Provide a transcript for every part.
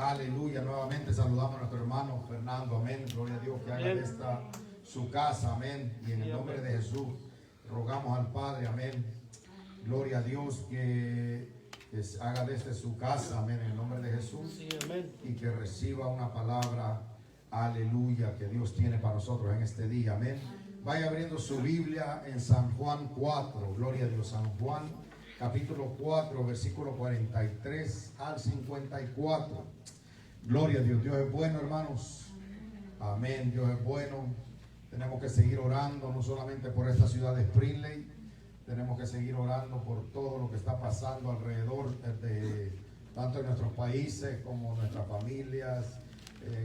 Aleluya. Nuevamente saludamos a nuestro hermano Fernando. Amén. Gloria a Dios, que haga de esta su casa. Amén. Y en el nombre de Jesús rogamos al Padre. Amén. Gloria a Dios, que haga de este su casa. Amén. En el nombre de Jesús. Y que reciba una palabra. Aleluya, que Dios tiene para nosotros en este día. Amén. Vaya abriendo su Biblia en San Juan 4. Gloria a Dios. San Juan capítulo 4, versículo 43 al 54. Gloria a Dios. Dios es bueno, hermanos. Amén. Dios es bueno. Tenemos que seguir orando, no solamente por esta ciudad de Springley. Tenemos que seguir orando por todo lo que está pasando alrededor de tanto en nuestros países como nuestras familias.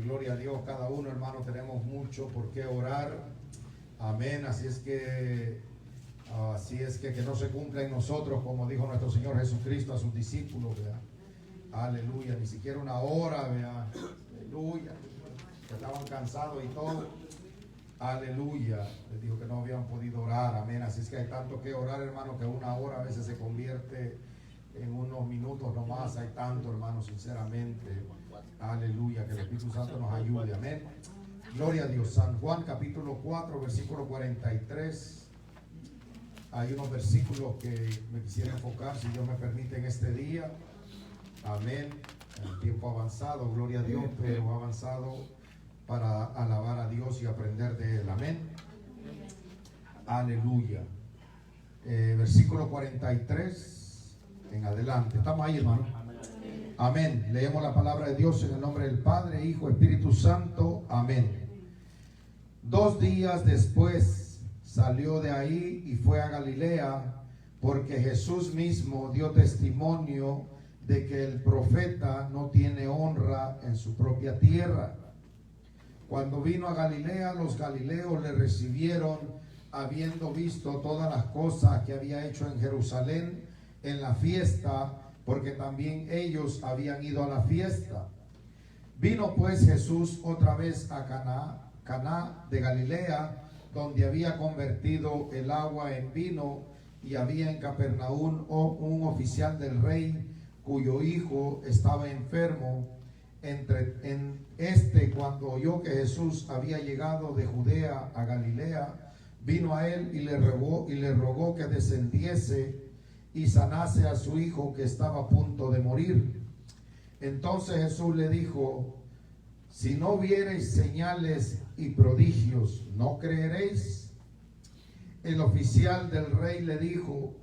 Gloria a Dios, cada uno, hermano, tenemos mucho por qué orar. Amén. Así es que no se cumpla en nosotros, como dijo nuestro Señor Jesucristo a sus discípulos, ¿verdad? Aleluya, ni siquiera una hora, ¿verdad? Aleluya, que estaban cansados y todo. Aleluya, les dijo que no habían podido orar. Amén. Así es que hay tanto que orar, hermano, que una hora a veces se convierte en unos minutos nomás. Hay tanto, hermano, sinceramente. Aleluya, que el Espíritu Santo nos ayude. Amén. Gloria a Dios. San Juan capítulo 4, versículo 43. Hay unos versículos que me quisiera enfocar, si Dios me permite, en este día. Amén. El tiempo avanzado, gloria a Dios, pero avanzado para alabar a Dios y aprender de Él. Amén. Aleluya. Versículo 43 en adelante. ¿Estamos ahí, hermano? Amén. Leemos la palabra de Dios en el nombre del Padre, Hijo, Espíritu Santo. Amén. 2 días después salió de ahí y fue a Galilea, porque Jesús mismo dio testimonio de que el profeta no tiene honra en su propia tierra. Cuando vino a Galilea, los galileos le recibieron, habiendo visto todas las cosas que había hecho en Jerusalén en la fiesta, porque también ellos habían ido a la fiesta. Vino pues Jesús otra vez a Caná de Galilea, donde había convertido el agua en vino, y había en Capernaum un oficial del rey, cuyo hijo estaba enfermo. Cuando oyó que Jesús había llegado de Judea a Galilea, vino a él y le rogó que descendiese y sanase a su hijo, que estaba a punto de morir. Entonces Jesús le dijo: si no viereis señales y prodigios, ¿no creeréis? El oficial del rey le dijo: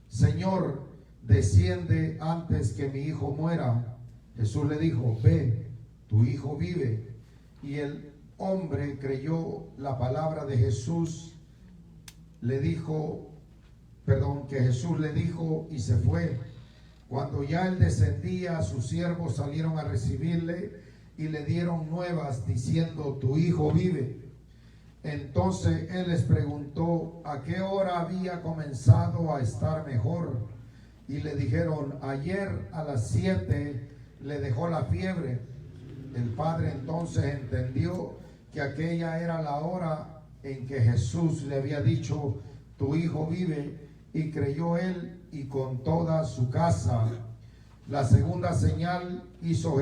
Señor, desciende antes que mi hijo muera. Jesús le dijo: ve, tu hijo vive. Y el hombre creyó la palabra de Jesús. Que Jesús le dijo, y se fue. Cuando ya él descendía, sus siervos salieron a recibirle y le dieron nuevas, diciendo: tu hijo vive. Entonces él les preguntó a qué hora había comenzado a estar mejor. Y le dijeron: ayer a las 7 le dejó la fiebre. El padre entonces entendió que aquella era la hora en que Jesús le había dicho: tu hijo vive, y creyó él y con toda su casa. Esta segunda señal hizo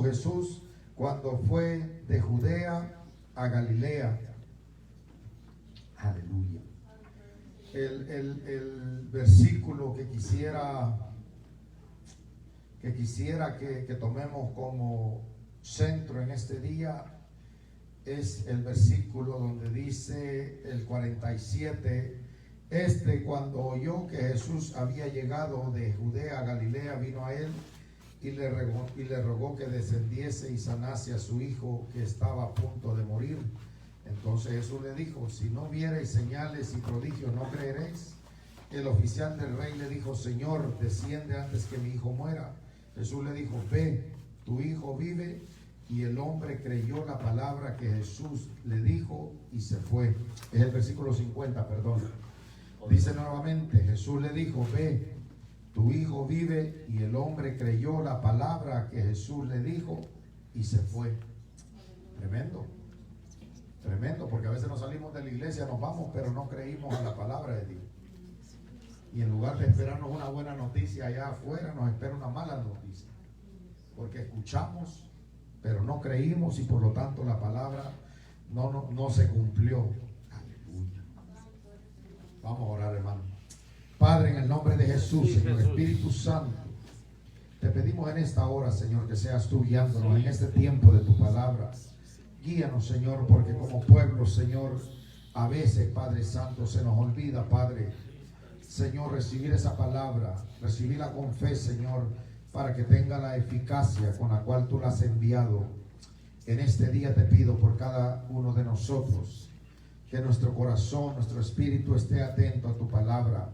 Jesús cuando fue de Judea a Galilea. Aleluya. El versículo que quisiera que tomemos como centro en este día es el versículo donde dice el 47. Cuando oyó que Jesús había llegado de Judea a Galilea, vino a él y le rogó que descendiese y sanase a su hijo, que estaba a punto de morir. Entonces Jesús le dijo: si no viereis señales y prodigios, ¿no creeréis? El oficial del rey le dijo: Señor, desciende antes que mi hijo muera. Jesús le dijo: ve, tu hijo vive. Y el hombre creyó la palabra que Jesús le dijo y se fue. Es el versículo 50, perdón. Dice nuevamente: Jesús le dijo: ve, tu hijo vive. Y el hombre creyó la palabra que Jesús le dijo y se fue. Tremendo. Tremendo, porque a veces nos salimos de la iglesia, nos vamos, pero no creímos a la palabra de Dios. Y en lugar de esperarnos una buena noticia allá afuera, nos espera una mala noticia. Porque escuchamos, pero no creímos y por lo tanto la palabra no se cumplió. Aleluya. Vamos a orar, hermano. Padre, en el nombre de Jesús, Señor, Espíritu Santo, te pedimos en esta hora, Señor, que seas tú guiándonos en este tiempo de tu palabra. Guíanos, Señor, porque como pueblo, Señor, a veces, Padre Santo, se nos olvida, Padre, Señor, recibir esa palabra, recibirla con fe, Señor, para que tenga la eficacia con la cual tú la has enviado. En este día te pido por cada uno de nosotros, que nuestro corazón, nuestro espíritu esté atento a tu palabra,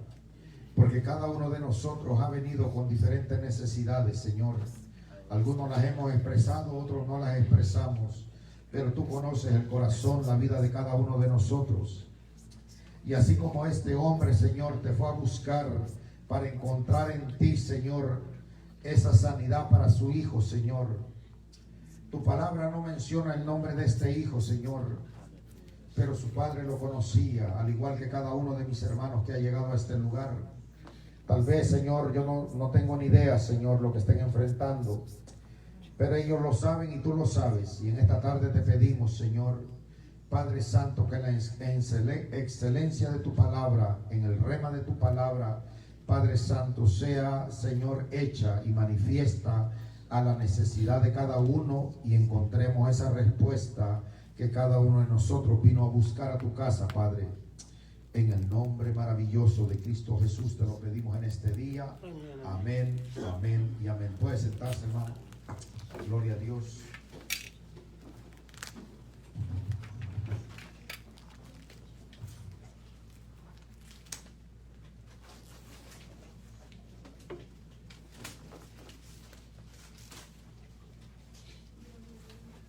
porque cada uno de nosotros ha venido con diferentes necesidades, Señor. Algunos las hemos expresado, otros no las expresamos, pero tú conoces el corazón, la vida de cada uno de nosotros. Y así como este hombre, Señor, te fue a buscar para encontrar en ti, Señor, esa sanidad para su hijo, Señor. Tu palabra no menciona el nombre de este hijo, Señor, pero su padre lo conocía, al igual que cada uno de mis hermanos que ha llegado a este lugar. Tal vez, Señor, yo no tengo ni idea, Señor, lo que estén enfrentando, pero ellos lo saben y tú lo sabes. Y en esta tarde te pedimos, Señor, Padre Santo, que la excelencia de tu palabra, en el rema de tu palabra, Padre Santo, sea, Señor, hecha y manifiesta a la necesidad de cada uno y encontremos esa respuesta que cada uno de nosotros vino a buscar a tu casa, Padre. En el nombre maravilloso de Cristo Jesús te lo pedimos en este día. Amén, amén y amén. Puede sentarse, hermano. Gloria a Dios.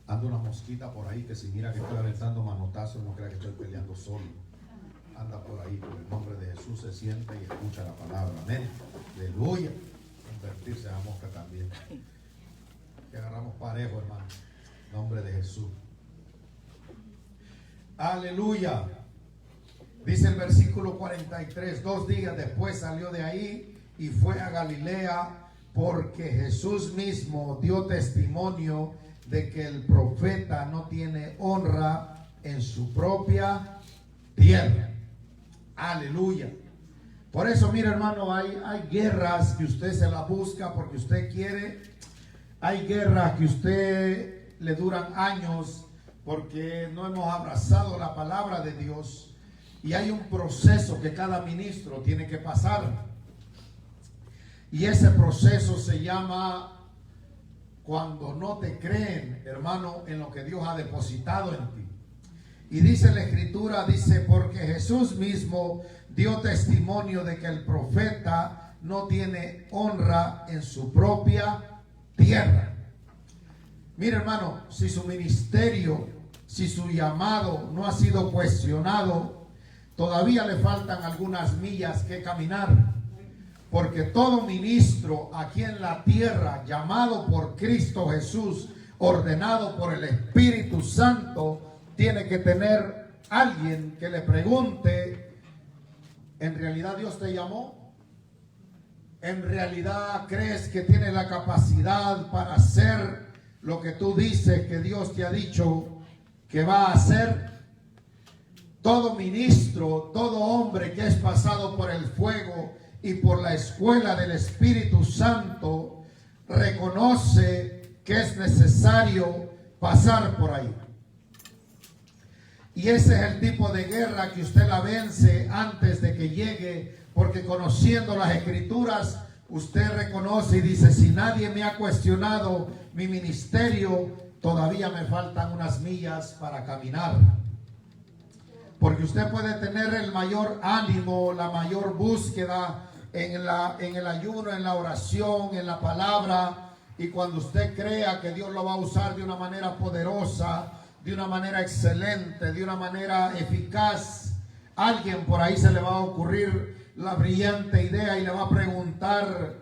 Anda una mosquita por ahí que si mira que estoy aventando manotazos, no crea que estoy peleando solo. Anda por ahí, por el nombre de Jesús se sienta y escucha la palabra. Amén. Aleluya. Convertirse a mosca también. Que agarramos parejo, hermano. Nombre de Jesús. Aleluya. Dice el versículo 43. 2 días después salió de ahí y fue a Galilea, porque Jesús mismo dio testimonio de que el profeta no tiene honra en su propia tierra. Aleluya. Por eso, mire, hermano, hay guerras que usted se las busca porque usted quiere. Hay guerras que usted le duran años porque no hemos abrazado la palabra de Dios. Y hay un proceso que cada ministro tiene que pasar. Y ese proceso se llama cuando no te creen, hermano, en lo que Dios ha depositado en ti. Y dice la Escritura, dice, porque Jesús mismo dio testimonio de que el profeta no tiene honra en su propia tierra. Mire, hermano, si su ministerio, si su llamado no ha sido cuestionado, todavía le faltan algunas millas que caminar. Porque todo ministro aquí en la tierra, llamado por Cristo Jesús, ordenado por el Espíritu Santo, tiene que tener alguien que le pregunte, ¿en realidad Dios te llamó? ¿En realidad crees que tienes la capacidad para hacer lo que tú dices que Dios te ha dicho que va a hacer? Todo ministro, todo hombre que es pasado por el fuego y por la escuela del Espíritu Santo reconoce que es necesario pasar por ahí. Y ese es el tipo de guerra que usted la vence antes de que llegue, porque conociendo las Escrituras, usted reconoce y dice, si nadie me ha cuestionado mi ministerio, todavía me faltan unas millas para caminar. Porque usted puede tener el mayor ánimo, la mayor búsqueda en el ayuno, en la oración, en la palabra, y cuando usted crea que Dios lo va a usar de una manera poderosa, de una manera excelente, de una manera eficaz, alguien por ahí se le va a ocurrir la brillante idea y le va a preguntar,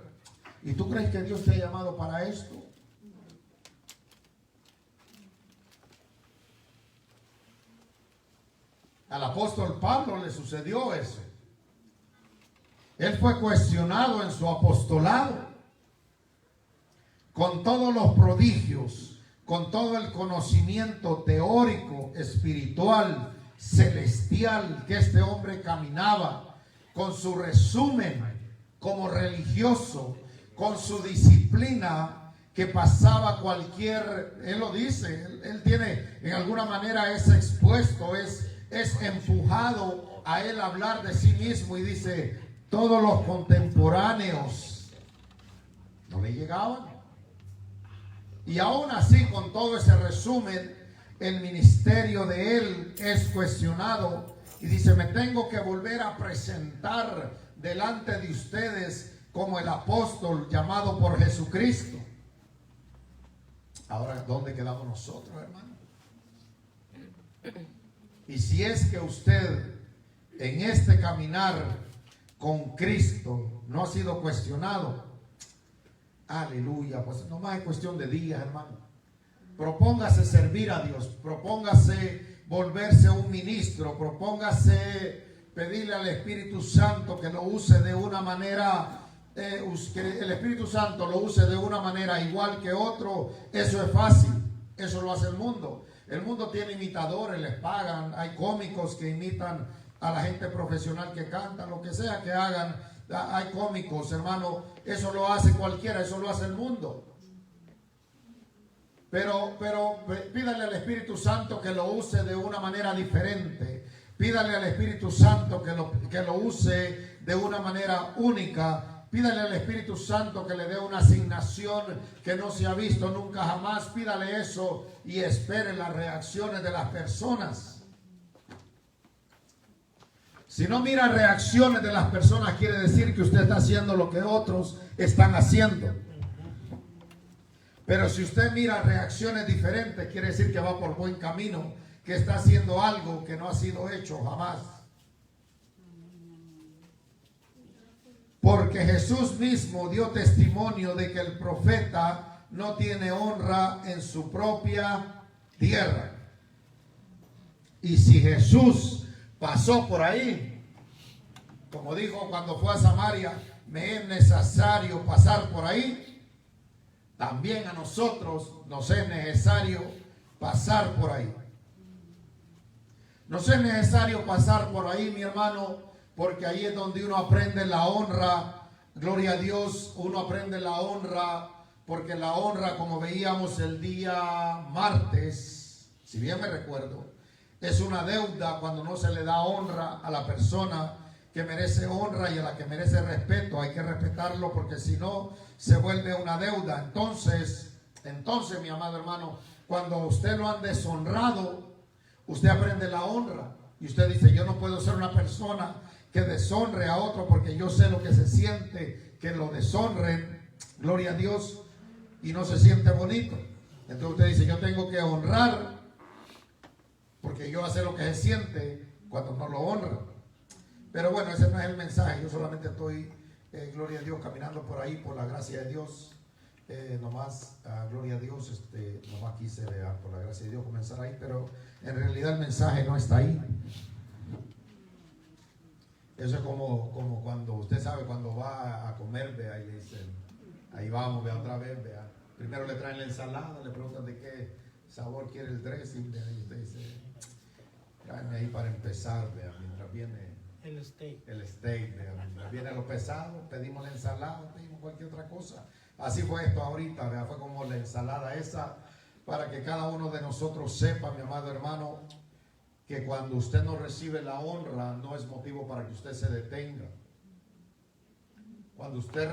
¿y tú crees que Dios te ha llamado para esto? Al apóstol Pablo le sucedió eso. Él fue cuestionado en su apostolado, con todos los prodigios, con todo el conocimiento teórico, espiritual, celestial que este hombre caminaba, con su resumen como religioso, con su disciplina que pasaba cualquier, él lo dice, él tiene en alguna manera es expuesto, es empujado a él hablar de sí mismo, y dice, todos los contemporáneos no le llegaban. Y aún así, con todo ese resumen, el ministerio de él es cuestionado y dice, me tengo que volver a presentar delante de ustedes como el apóstol llamado por Jesucristo. Ahora, ¿dónde quedamos nosotros, hermano? Y si es que usted en este caminar con Cristo no ha sido cuestionado, aleluya, pues nomás es cuestión de días, hermano. Propóngase servir a Dios, propóngase volverse un ministro, propóngase pedirle al Espíritu Santo que lo use de una manera, que el Espíritu Santo lo use de una manera igual que otro. Eso es fácil, eso lo hace el mundo. El mundo tiene imitadores, les pagan, hay cómicos que imitan a la gente profesional que canta, lo que sea que hagan, hay cómicos, hermano, eso lo hace cualquiera, eso lo hace el mundo. Pero pídale al Espíritu Santo que lo use de una manera diferente. Pídale al Espíritu Santo que lo use de una manera única. Pídale al Espíritu Santo que le dé una asignación que no se ha visto nunca jamás. Pídale eso y espere las reacciones de las personas. Si no mira reacciones de las personas, quiere decir que usted está haciendo lo que otros están haciendo. Pero si usted mira reacciones diferentes, quiere decir que va por buen camino, que está haciendo algo que no ha sido hecho jamás. Porque Jesús mismo dio testimonio de que el profeta no tiene honra en su propia tierra. Y si Jesús pasó por ahí, como dijo cuando fue a Samaria, me es necesario pasar por ahí, también a nosotros nos es necesario pasar por ahí. Nos es necesario pasar por ahí, mi hermano, porque ahí es donde uno aprende la honra. Gloria a Dios, uno aprende la honra, porque la honra, como veíamos el día martes, si bien me recuerdo, es una deuda cuando no se le da honra a la persona que merece honra y a la que merece respeto. Hay que respetarlo, porque si no se vuelve una deuda. Entonces, mi amado hermano, cuando usted lo han deshonrado, usted aprende la honra. Y usted dice, yo no puedo ser una persona que deshonre a otro, porque yo sé lo que se siente que lo deshonren. Gloria a Dios. Y no se siente bonito. Entonces usted dice, yo tengo que honrar, porque yo sé lo que se siente cuando no lo honra. Pero bueno, ese no es el mensaje. Yo solamente estoy, gloria a Dios, caminando por ahí por la gracia de Dios. Nomás, gloria a Dios, nomás quise, por la gracia de Dios, comenzar ahí. Pero en realidad el mensaje no está ahí. Eso es como cuando usted sabe, cuando va a comer, vea, y le dicen, ahí vamos, vea, otra vez, vea. Primero le traen la ensalada, le preguntan de qué sabor quiere el dressing, vea, y usted dice, tráeme ahí para empezar, vea, mientras viene el steak, vea, mientras viene lo pesado, pedimos la ensalada, pedimos cualquier otra cosa. Así fue esto ahorita, vea, fue como la ensalada esa, para que cada uno de nosotros sepa, mi amado hermano, que cuando usted no recibe la honra, no es motivo para que usted se detenga. Cuando usted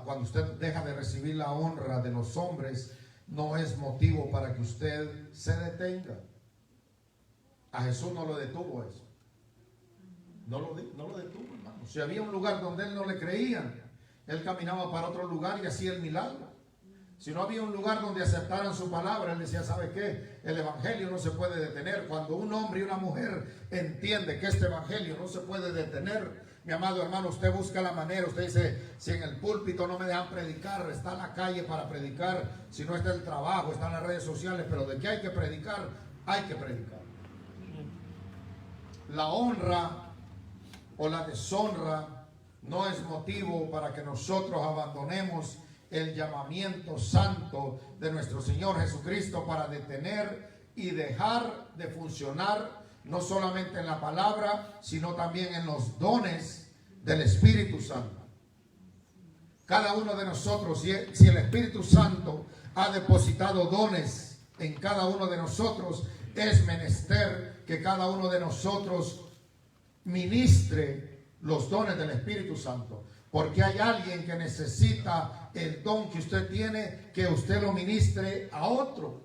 cuando usted deja de recibir la honra de los hombres, no es motivo para que usted se detenga. A Jesús no lo detuvo eso. No lo detuvo, hermano. Si había un lugar donde él no le creían, él caminaba para otro lugar y hacía el milagro. Si no había un lugar donde aceptaran su palabra, él decía, ¿sabe qué? El evangelio no se puede detener. Cuando un hombre y una mujer entiende que este evangelio no se puede detener, mi amado hermano, usted busca la manera. Usted dice, si en el púlpito no me dejan predicar, está la calle para predicar. Si no está el trabajo, están las redes sociales. Pero de qué hay que predicar, hay que predicar. La honra o la deshonra no es motivo para que nosotros abandonemos el llamamiento santo de nuestro Señor Jesucristo para detener y dejar de funcionar no solamente en la palabra, sino también en los dones del Espíritu Santo. Cada uno de nosotros, si el Espíritu Santo ha depositado dones en cada uno de nosotros, es menester que cada uno de nosotros ministre los dones del Espíritu Santo. Porque hay alguien que necesita el don que usted tiene, que usted lo ministre a otro.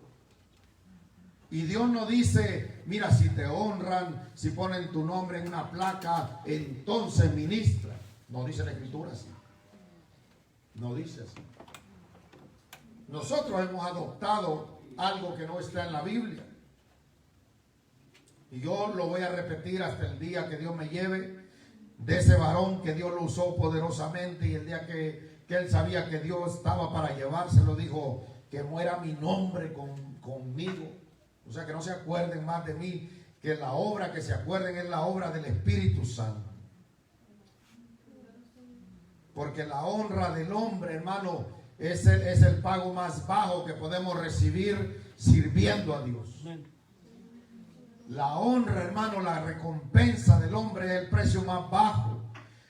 Y Dios no dice, mira, si te honran, si ponen tu nombre en una placa, entonces ministra. No dice la Escritura así. No dice así. Nosotros hemos adoptado algo que no está en la Biblia. Y yo lo voy a repetir hasta el día que Dios me lleve, de ese varón que Dios lo usó poderosamente, y el día que él sabía que Dios estaba para llevárselo, dijo, que muera mi nombre conmigo. O sea, que no se acuerden más de mí, que la obra que se acuerden es la obra del Espíritu Santo. Porque la honra del hombre, hermano, es el pago más bajo que podemos recibir sirviendo a Dios. La honra, hermano, la recompensa del hombre es el precio más bajo.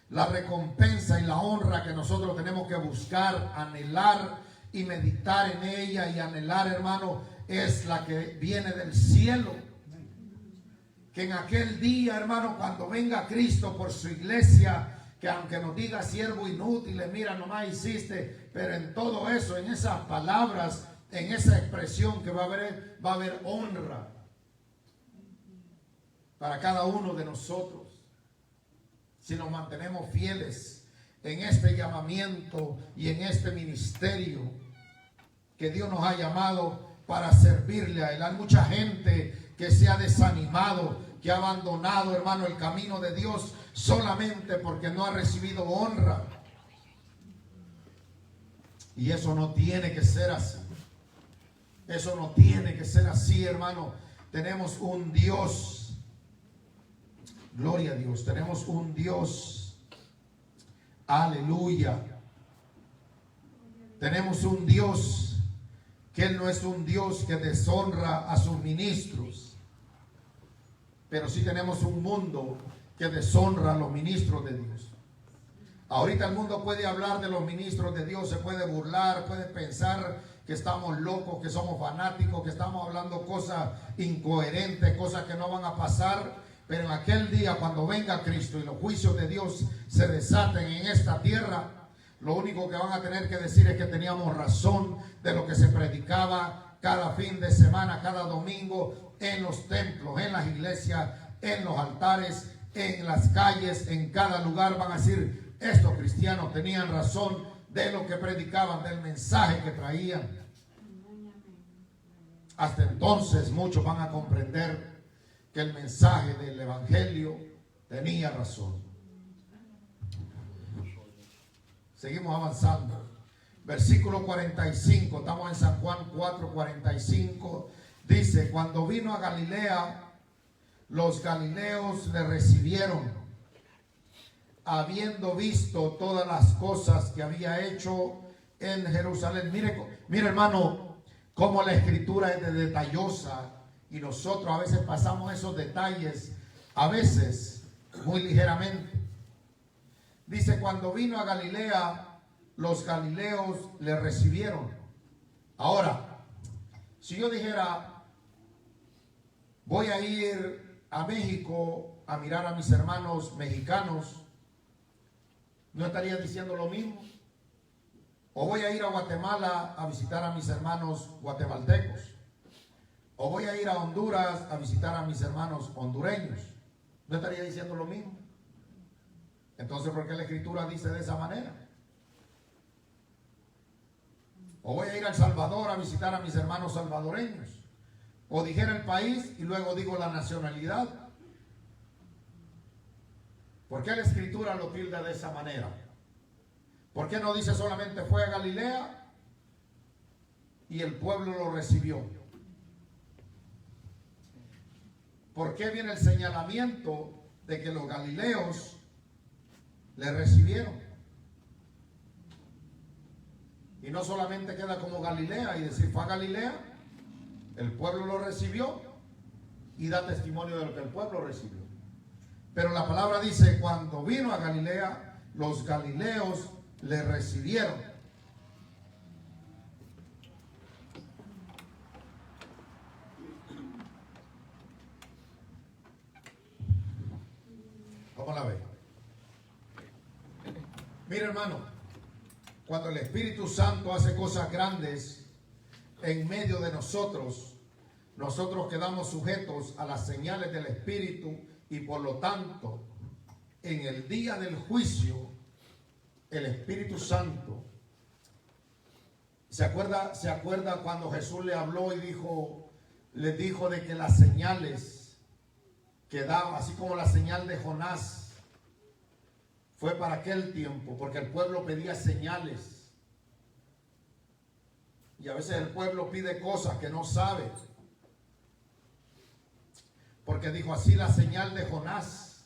La recompensa y la honra que nosotros tenemos que buscar, anhelar y meditar en ella y anhelar, hermano, es la que viene del cielo. Que en aquel día, hermano, cuando venga Cristo por su iglesia, que aunque nos diga siervo inútil, mira, nomás hiciste, pero en todo eso, en esas palabras, en esa expresión que va a haber honra para cada uno de nosotros. Si nos mantenemos fieles en este llamamiento y en este ministerio que Dios nos ha llamado para servirle a Él. Hay mucha gente que se ha desanimado, que ha abandonado, hermano, el camino de Dios solamente porque no ha recibido honra. Y eso no tiene que ser así. Eso no tiene que ser así, hermano. Tenemos un Dios. Gloria a Dios. Tenemos un Dios. Aleluya. Tenemos un Dios que Él no es un Dios que deshonra a sus ministros. Pero sí tenemos un mundo que deshonra a los ministros de Dios. Ahorita el mundo puede hablar de los ministros de Dios, se puede burlar, puede pensar que estamos locos, que somos fanáticos, que estamos hablando cosas incoherentes, cosas que no van a pasar. Pero en aquel día, cuando venga Cristo y los juicios de Dios se desaten en esta tierra, lo único que van a tener que decir es que teníamos razón de lo que se predicaba cada fin de semana, cada domingo, en los templos, en las iglesias, en los altares, en las calles, en cada lugar. Van a decir, estos cristianos tenían razón de lo que predicaban, del mensaje que traían. Hasta entonces muchos van a comprender que el mensaje del evangelio tenía razón. Seguimos avanzando. Versículo 45, estamos en San Juan 4:45. Dice, cuando vino a Galilea, los galileos le recibieron, habiendo visto todas las cosas que había hecho en Jerusalén. Mire, hermano, cómo la escritura es de detallosa, y nosotros a veces pasamos esos detalles, a veces muy ligeramente. Dice, cuando vino a Galilea, los galileos le recibieron. Ahora, si yo dijera, voy a ir a México a mirar a mis hermanos mexicanos, ¿no estaría diciendo lo mismo? O voy a ir a Guatemala a visitar a mis hermanos guatemaltecos. O voy a ir a Honduras a visitar a mis hermanos hondureños. ¿No estaría diciendo lo mismo? Entonces, ¿por qué la escritura dice de esa manera? O voy a ir a El Salvador a visitar a mis hermanos salvadoreños. O dijera el país y luego digo la nacionalidad. ¿Por qué la escritura lo tilda de esa manera? ¿Por qué no dice solamente fue a Galilea y el pueblo lo recibió? ¿Por qué viene el señalamiento de que los galileos le recibieron. Y no solamente queda como Galilea y decir fue a Galilea, el pueblo lo recibió y da testimonio de lo que el pueblo recibió. Pero la palabra dice, cuando vino a Galilea, los galileos le recibieron. ¿Cómo la ve? Mira, hermano, cuando el Espíritu Santo hace cosas grandes en medio de nosotros, nosotros quedamos sujetos a las señales del Espíritu y por lo tanto, en el día del juicio, el Espíritu Santo, ¿se acuerda cuando Jesús le habló y les dijo de que las señales que daba, así como la señal de Jonás, fue para aquel tiempo, porque el pueblo pedía señales. Y a veces el pueblo pide cosas que no sabe. Porque dijo así la señal de Jonás.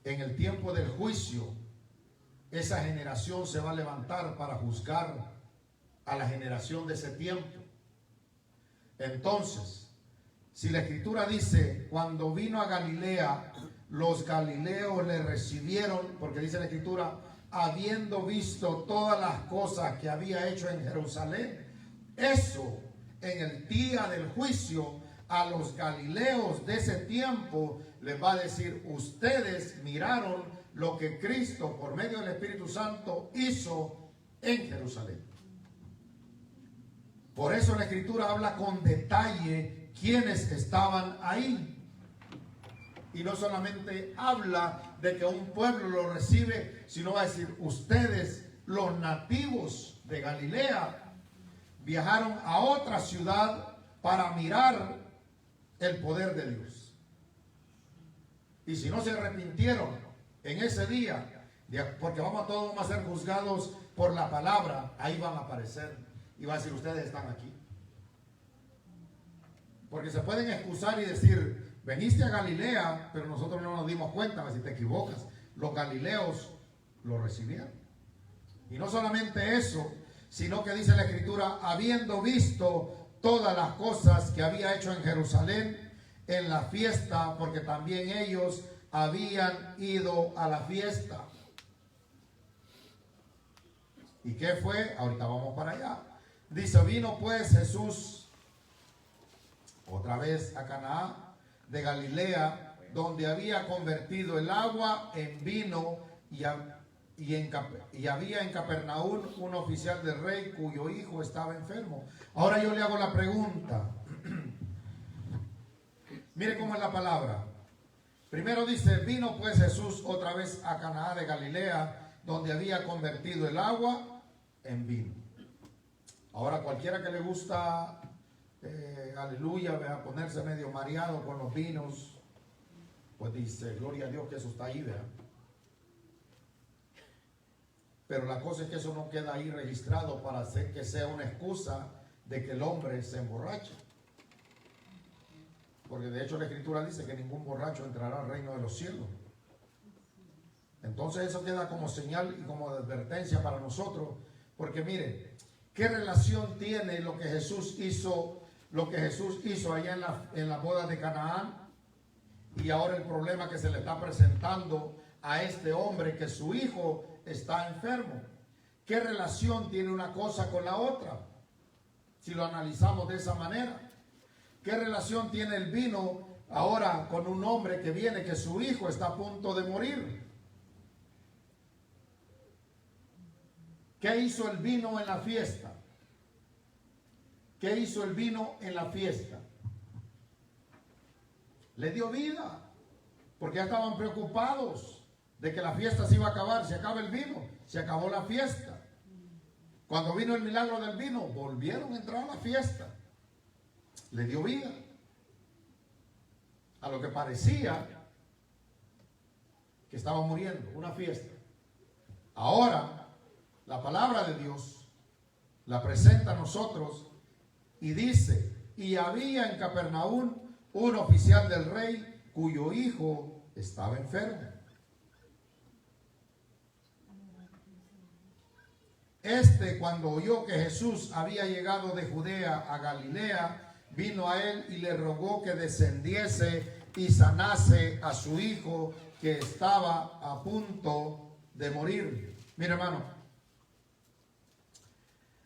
En el tiempo del juicio, esa generación se va a levantar para juzgar a la generación de ese tiempo. Entonces, si la Escritura dice, cuando vino a Galilea, los galileos le recibieron, porque dice la Escritura, habiendo visto todas las cosas que había hecho en Jerusalén, eso en el día del juicio a los galileos de ese tiempo les va a decir, ustedes miraron lo que Cristo por medio del Espíritu Santo hizo en Jerusalén. Por eso la Escritura habla con detalle quiénes estaban ahí. Y no solamente habla de que un pueblo lo recibe, sino va a decir, ustedes, los nativos de Galilea, viajaron a otra ciudad para mirar el poder de Dios. Y si no se arrepintieron en ese día, porque todos vamos a ser juzgados por la palabra, ahí van a aparecer y va a decir, ustedes están aquí. Porque se pueden excusar y decir, veniste a Galilea, pero nosotros no nos dimos cuenta. Si te equivocas, los galileos lo recibieron. Y no solamente eso, sino que dice la Escritura, habiendo visto todas las cosas que había hecho en Jerusalén en la fiesta, porque también ellos habían ido a la fiesta. ¿Y qué fue? Ahorita vamos para allá. Dice, vino pues Jesús otra vez a Canaán de Galilea, donde había convertido el agua en vino, y había en Capernaum un oficial del rey cuyo hijo estaba enfermo. Ahora yo le hago la pregunta. Mire cómo es la palabra. Primero dice, vino pues Jesús otra vez a Canaán de Galilea, donde había convertido el agua en vino. Ahora cualquiera que le gusta aleluya, a ponerse medio mareado con los vinos, pues dice, gloria a Dios que eso está ahí, ¿verdad? Pero la cosa es que eso no queda ahí registrado para hacer que sea una excusa de que el hombre se emborrache. Porque de hecho la Escritura dice que ningún borracho entrará al reino de los cielos. Entonces eso queda como señal y como advertencia para nosotros, porque mire, ¿qué relación tiene lo que Jesús hizo allá en la boda de Canaán y ahora el problema que se le está presentando a este hombre, que su hijo está enfermo? ¿Qué relación tiene una cosa con la otra? Si lo analizamos de esa manera, ¿qué relación tiene el vino ahora con un hombre que viene, que su hijo está a punto de morir? ¿Qué hizo el vino en la fiesta? ¿Qué hizo el vino en la fiesta? Le dio vida, porque ya estaban preocupados de que la fiesta se iba a acabar. Se acaba el vino, se acabó la fiesta. Cuando vino el milagro del vino, volvieron a entrar a la fiesta. Le dio vida a lo que parecía que estaba muriendo, una fiesta. Ahora, la palabra de Dios la presenta a nosotros y dice, y había en Capernaum un oficial del rey cuyo hijo estaba enfermo. Cuando oyó que Jesús había llegado de Judea a Galilea, vino a él y le rogó que descendiese y sanase a su hijo que estaba a punto de morir. Mira, hermano,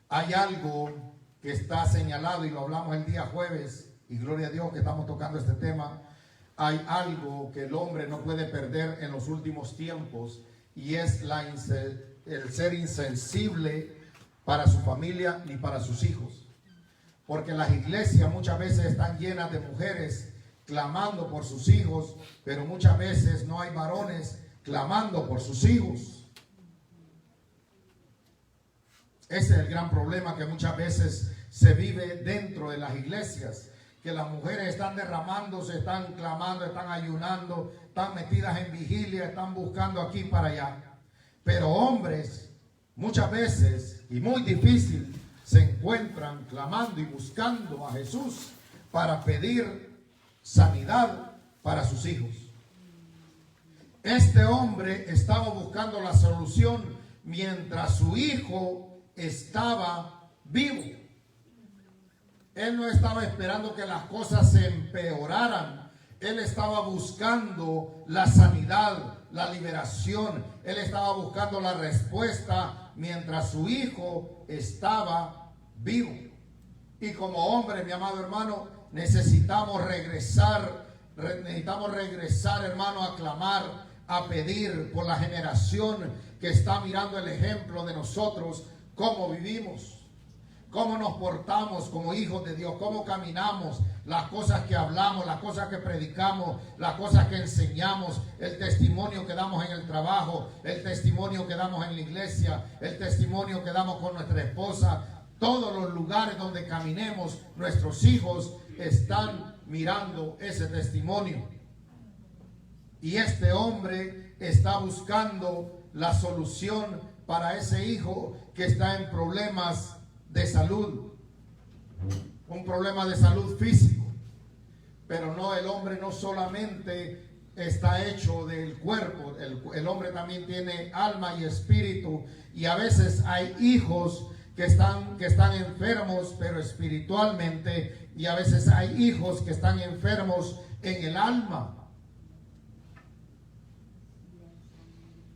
hay algo que está señalado y lo hablamos el día jueves, y gloria a Dios que estamos tocando este tema. Hay algo que el hombre no puede perder en los últimos tiempos, y es el ser insensible para su familia ni para sus hijos. Porque las iglesias muchas veces están llenas de mujeres clamando por sus hijos, pero muchas veces no hay varones clamando por sus hijos. Ese es el gran problema que muchas veces se vive dentro de las iglesias, que las mujeres están derramándose, están clamando, están ayunando, están metidas en vigilia, están buscando aquí para allá. Pero hombres, muchas veces, y muy difícil, se encuentran clamando y buscando a Jesús para pedir sanidad para sus hijos. Este hombre estaba buscando la solución mientras su hijo estaba vivo. Él no estaba esperando que las cosas se empeoraran. Él estaba buscando la sanidad, la liberación. Él estaba buscando la respuesta mientras su hijo estaba vivo. Y como hombre, mi amado hermano, necesitamos regresar, hermano, a clamar, a pedir por la generación que está mirando el ejemplo de nosotros, cómo vivimos, cómo nos portamos como hijos de Dios, cómo caminamos, las cosas que hablamos, las cosas que predicamos, las cosas que enseñamos, el testimonio que damos en el trabajo, el testimonio que damos en la iglesia, el testimonio que damos con nuestra esposa. Todos los lugares donde caminemos, nuestros hijos están mirando ese testimonio. Y este hombre está buscando la solución para ese hijo que está en problemas de salud, un problema de salud físico. Pero no, el hombre no solamente está hecho del cuerpo, el hombre también tiene alma y espíritu, y a veces hay hijos que están enfermos pero espiritualmente, y a veces hay hijos que están enfermos en el alma.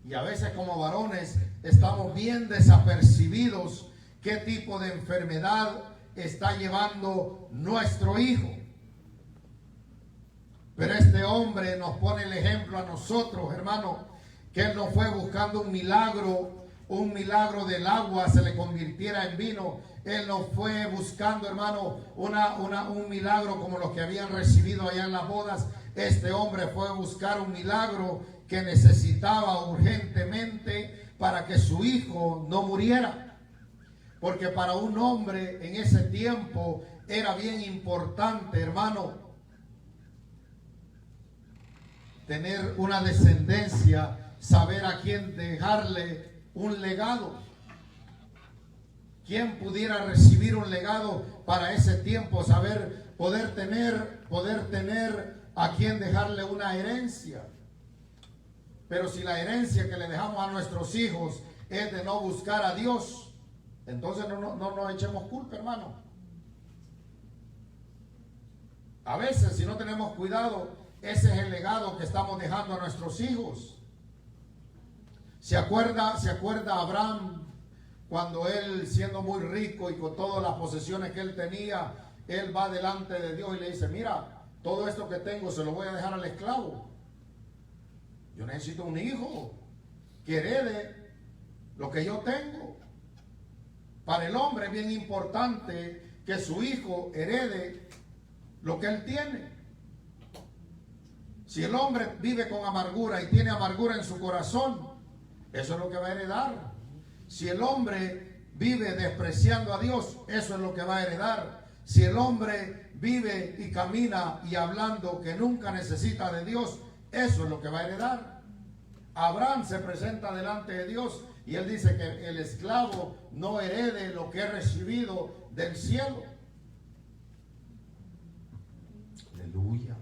Y a veces como varones estamos bien desapercibidos qué tipo de enfermedad está llevando nuestro hijo. Pero este hombre nos pone el ejemplo a nosotros, hermano, que él no fue buscando un milagro del agua se le convirtiera en vino. Él no fue buscando, hermano, un milagro como los que habían recibido allá en las bodas. Este hombre fue a buscar un milagro que necesitaba urgentemente para que su hijo no muriera. Porque para un hombre en ese tiempo era bien importante, hermano, tener una descendencia, saber a quién dejarle un legado. ¿Quién pudiera recibir un legado para ese tiempo? Saber, poder tener a quién dejarle una herencia. Pero si la herencia que le dejamos a nuestros hijos es de no buscar a Dios, entonces no nos echemos culpa, hermano. A veces, si no tenemos cuidado, ese es el legado que estamos dejando a nuestros hijos. ¿Se acuerda Abraham cuando él, siendo muy rico y con todas las posesiones que él tenía, él va delante de Dios y le dice: mira, todo esto que tengo se lo voy a dejar al esclavo. Yo necesito un hijo que herede lo que yo tengo. Para el hombre es bien importante que su hijo herede lo que él tiene. Si el hombre vive con amargura y tiene amargura en su corazón, eso es lo que va a heredar. Si el hombre vive despreciando a Dios, eso es lo que va a heredar. Si el hombre vive y camina y hablando que nunca necesita de Dios, eso es lo que va a heredar. Abraham se presenta delante de Dios y él dice que el esclavo no herede lo que ha recibido del cielo. Aleluya.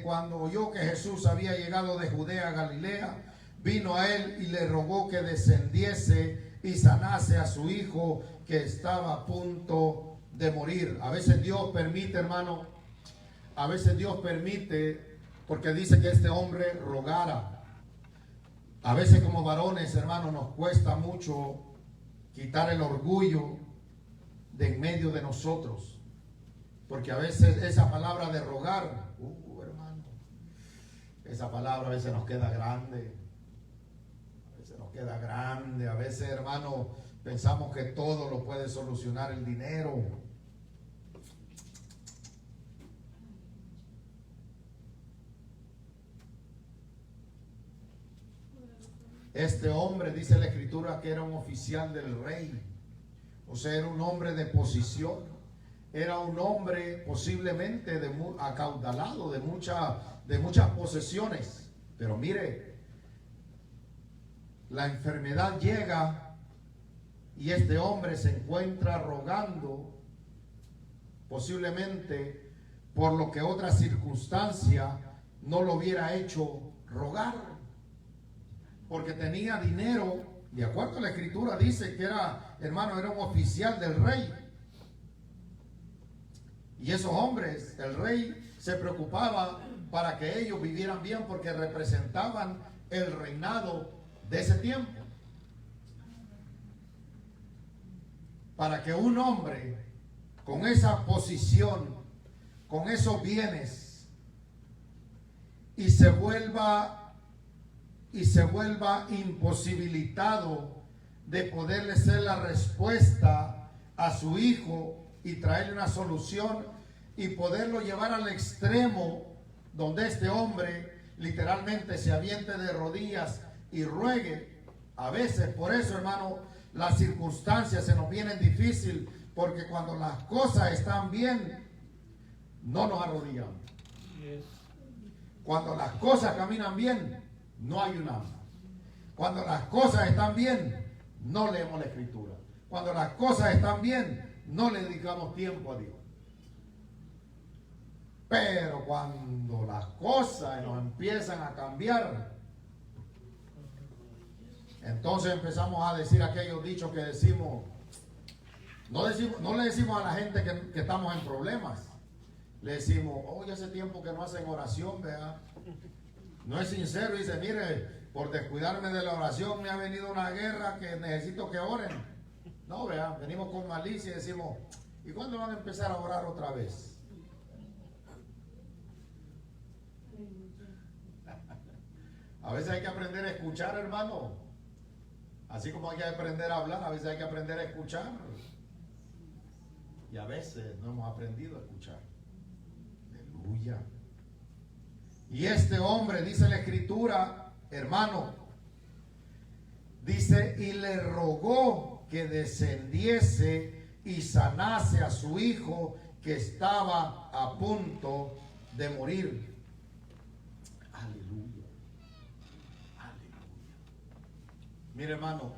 Cuando oyó que Jesús había llegado de Judea a Galilea, vino a él y le rogó que descendiese y sanase a su hijo que estaba a punto de morir. A veces Dios permite, hermano, a veces Dios permite, porque dice que este hombre rogara. A veces como varones, hermano, nos cuesta mucho quitar el orgullo de en medio de nosotros. Porque a veces esa palabra de rogar, hermano, esa palabra a veces nos queda grande. A veces nos queda grande. A veces, hermano, pensamos que todo lo puede solucionar el dinero. Este hombre, dice la Escritura, que era un oficial del rey. O sea, era un hombre de posición. Era un hombre posiblemente acaudalado de muchas posesiones. Pero mire, la enfermedad llega y este hombre se encuentra rogando, posiblemente por lo que otra circunstancia no lo hubiera hecho rogar. Porque tenía dinero, de acuerdo a la Escritura dice que era, hermano, era un oficial del rey. Y esos hombres, el rey se preocupaba para que ellos vivieran bien porque representaban el reinado de ese tiempo. Para que un hombre con esa posición, con esos bienes, y se vuelva imposibilitado de poderle ser la respuesta a su hijo y traerle una solución y poderlo llevar al extremo donde este hombre literalmente se aviente de rodillas y ruegue. A veces, por eso, hermano, las circunstancias se nos vienen difíciles, porque cuando las cosas están bien, no nos arrodillamos. Cuando las cosas caminan bien, no ayunamos. Cuando las cosas están bien, no leemos la Escritura. Cuando las cosas están bien, no le dedicamos tiempo a Dios. Pero cuando las cosas nos empiezan a cambiar, entonces empezamos a decir aquellos dichos que decimos. No le decimos a la gente que estamos en problemas. Le decimos, oye, hace tiempo que no hacen oración, vea. No es sincero, dice, mire, por descuidarme de la oración me ha venido una guerra que necesito que oren. No, vea, venimos con malicia y decimos, ¿y cuándo van a empezar a orar otra vez? A veces hay que aprender a escuchar, hermano. Así como hay que aprender a hablar, a veces hay que aprender a escuchar. Y a veces no hemos aprendido a escuchar. Aleluya. Y este hombre, dice la Escritura, hermano, dice, y le rogó que descendiese y sanase a su hijo que estaba a punto de morir. Aleluya. Aleluya. Mire, hermano,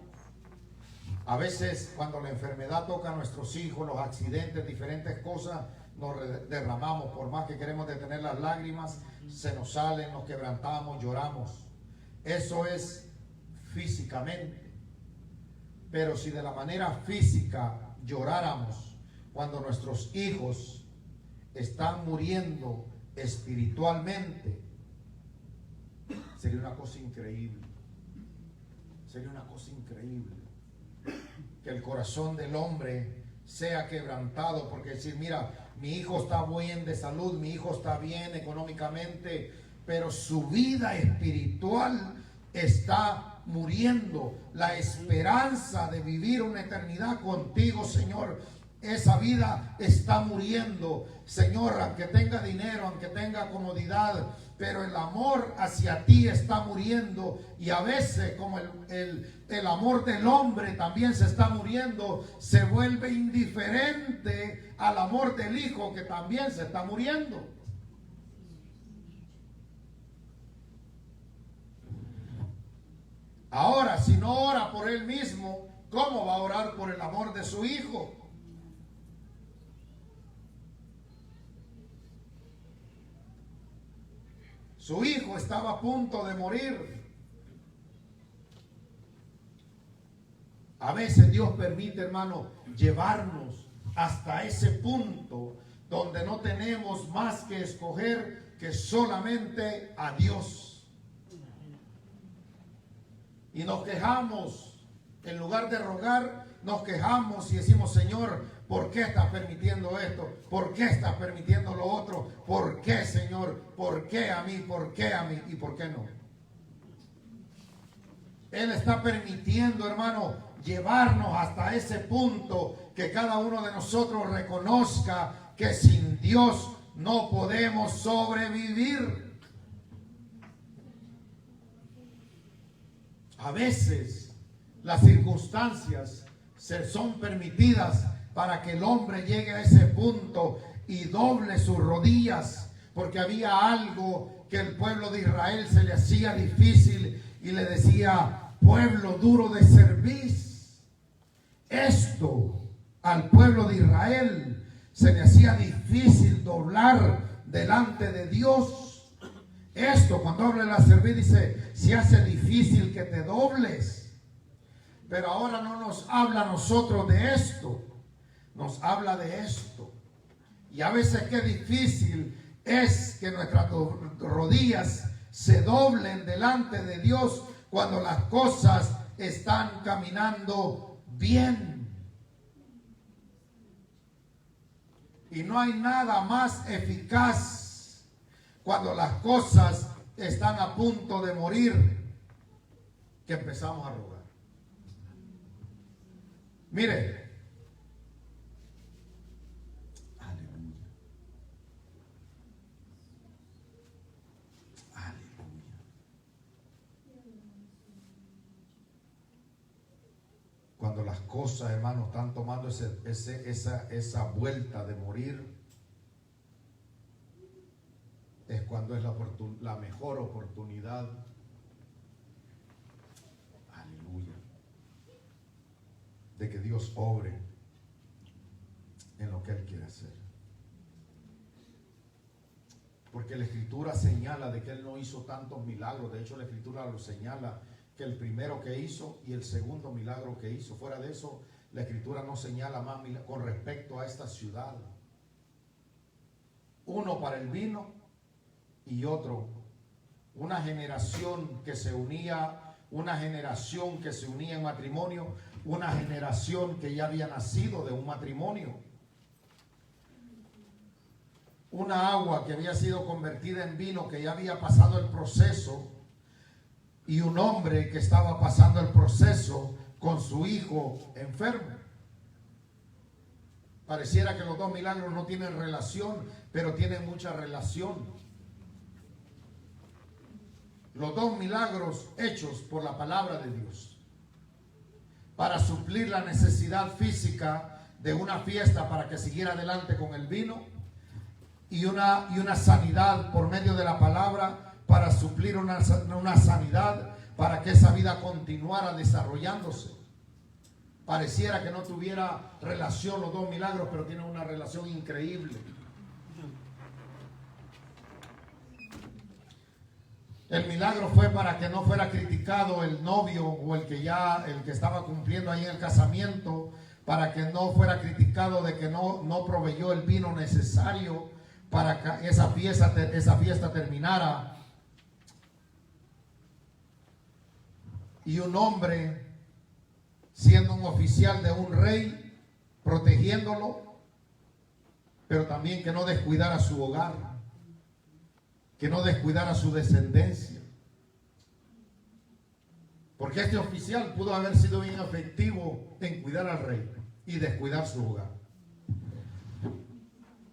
a veces cuando la enfermedad toca a nuestros hijos, los accidentes, diferentes cosas, nos derramamos. Por más que queremos detener las lágrimas, se nos salen, nos quebrantamos, lloramos. Eso es físicamente. Pero si de la manera física lloráramos cuando nuestros hijos están muriendo espiritualmente, sería una cosa increíble. Sería una cosa increíble. Que el corazón del hombre sea quebrantado, porque decir, mira, mi hijo está bien de salud, mi hijo está bien económicamente, pero su vida espiritual está muriendo. La esperanza de vivir una eternidad contigo, Señor, esa vida está muriendo. Señor, aunque tenga dinero, aunque tenga comodidad, pero el amor hacia ti está muriendo. Y a veces, como el amor del hombre también se está muriendo, se vuelve indiferente al amor del hijo que también se está muriendo. Ahora, si no ora por él mismo, ¿cómo va a orar por el amor de su hijo? Su hijo estaba a punto de morir. A veces Dios permite, hermano, llevarnos hasta ese punto donde no tenemos más que escoger que solamente a Dios. Y nos quejamos, en lugar de rogar, nos quejamos y decimos: Señor, ¿por qué estás permitiendo esto? ¿Por qué estás permitiendo lo otro? ¿Por qué, Señor? ¿Por qué a mí? ¿Por qué a mí? ¿Y por qué no? Él está permitiendo, hermano, llevarnos hasta ese punto que cada uno de nosotros reconozca que sin Dios no podemos sobrevivir. A veces las circunstancias son permitidas para que el hombre llegue a ese punto y doble sus rodillas, porque había algo que el pueblo de Israel se le hacía difícil y le decía: pueblo duro de cerviz. Esto al pueblo de Israel se le hacía difícil doblar delante de Dios. Esto, cuando habla de la cerviz, dice: se hace difícil que te dobles. Pero ahora no nos habla a nosotros de esto, nos habla de esto. Y a veces qué difícil es que nuestras rodillas se doblen delante de Dios cuando las cosas están caminando bien. Y no hay nada más eficaz cuando las cosas están a punto de morir que empezamos a rogar. Mire, aleluya, aleluya. Cuando las cosas, hermanos, están tomando esa vuelta de morir, es cuando es la mejor oportunidad, aleluya, de que Dios obre en lo que Él quiere hacer. Porque la Escritura señala de que Él no hizo tantos milagros. De hecho, la Escritura lo señala, que el primero que hizo y el segundo milagro que hizo. Fuera de eso, la Escritura no señala más con respecto a esta ciudad. Uno para el vino y otro, una generación que se unía, una generación que se unía en matrimonio, una generación que ya había nacido de un matrimonio. Una agua que había sido convertida en vino, que ya había pasado el proceso, y un hombre que estaba pasando el proceso con su hijo enfermo. Pareciera que los dos milagros no tienen relación, pero tienen mucha relación. Los dos milagros hechos por la palabra de Dios para suplir la necesidad física de una fiesta para que siguiera adelante con el vino, y una sanidad por medio de la palabra para suplir una sanidad para que esa vida continuara desarrollándose. Pareciera que no tuviera relación los dos milagros, pero tienen una relación increíble. El milagro fue para que no fuera criticado el novio o el que estaba cumpliendo ahí en el casamiento, para que no fuera criticado de que no proveyó el vino necesario para que esa fiesta terminara. Y un hombre, siendo un oficial de un rey, protegiéndolo, pero también que no descuidara su hogar, que no descuidara su descendencia. Porque este oficial pudo haber sido bien efectivo en cuidar al rey y descuidar su hogar.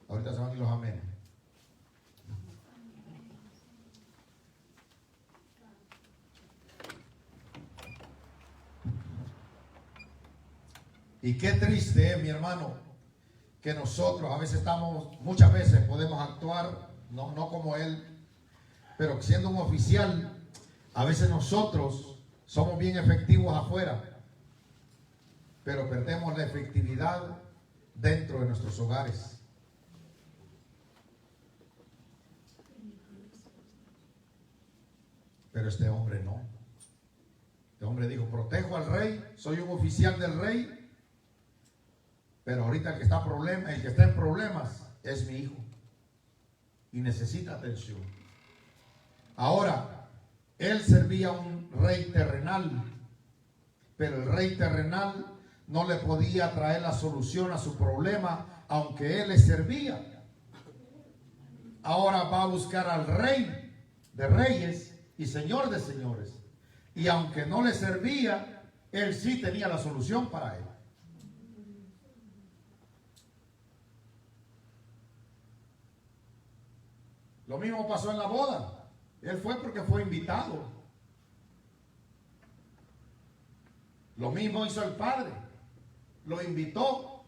Ahorita se van a ir los amenes. Y qué triste es, mi hermano, que nosotros muchas veces podemos actuar no como él, pero siendo un oficial, a veces nosotros somos bien efectivos afuera, pero perdemos la efectividad dentro de nuestros hogares. Pero este hombre no. Este hombre dijo, protejo al rey, soy un oficial del rey, pero ahorita el que está en problemas es mi hijo y necesita atención. Ahora, él servía a un rey terrenal, pero el rey terrenal no le podía traer la solución a su problema, aunque él le servía. Ahora va a buscar al rey de reyes y señor de señores. Y aunque no le servía, él sí tenía la solución para él. Lo mismo pasó en la boda. Él fue porque fue invitado. Lo mismo hizo el padre. Lo invitó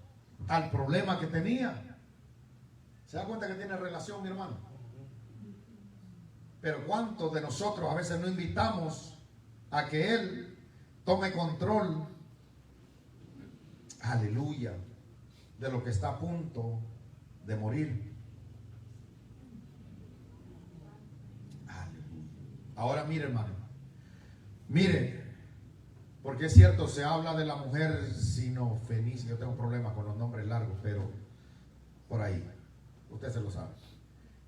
al problema que tenía. ¿Se da cuenta que tiene relación, mi hermano? Pero ¿cuántos de nosotros a veces no invitamos a que Él tome control, aleluya, de lo que está a punto de morir? Aleluya. Ahora mire, hermano, mire, porque es cierto, se habla de la mujer sinofenicia. Yo tengo un problema con los nombres largos, pero por ahí, usted se lo sabe.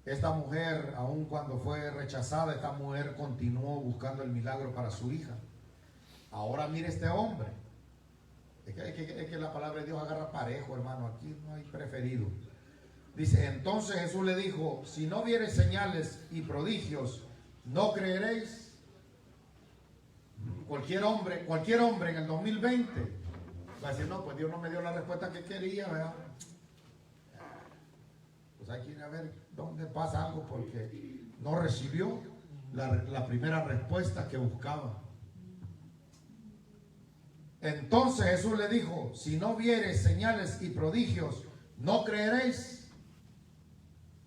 Esta mujer, aun cuando fue rechazada, esta mujer continuó buscando el milagro para su hija. Ahora mire este hombre. Es que la palabra de Dios agarra parejo, hermano. Aquí no hay preferido. Dice, entonces Jesús le dijo, si no viereis señales y prodigios, ¿no creeréis? Cualquier hombre en el 2020 va a decir, no, pues Dios no me dio la respuesta que quería, ¿verdad? Pues hay que ir a ver dónde pasa algo, porque no recibió la primera respuesta que buscaba. Entonces Jesús le dijo, si no viereis señales y prodigios, ¿no creeréis?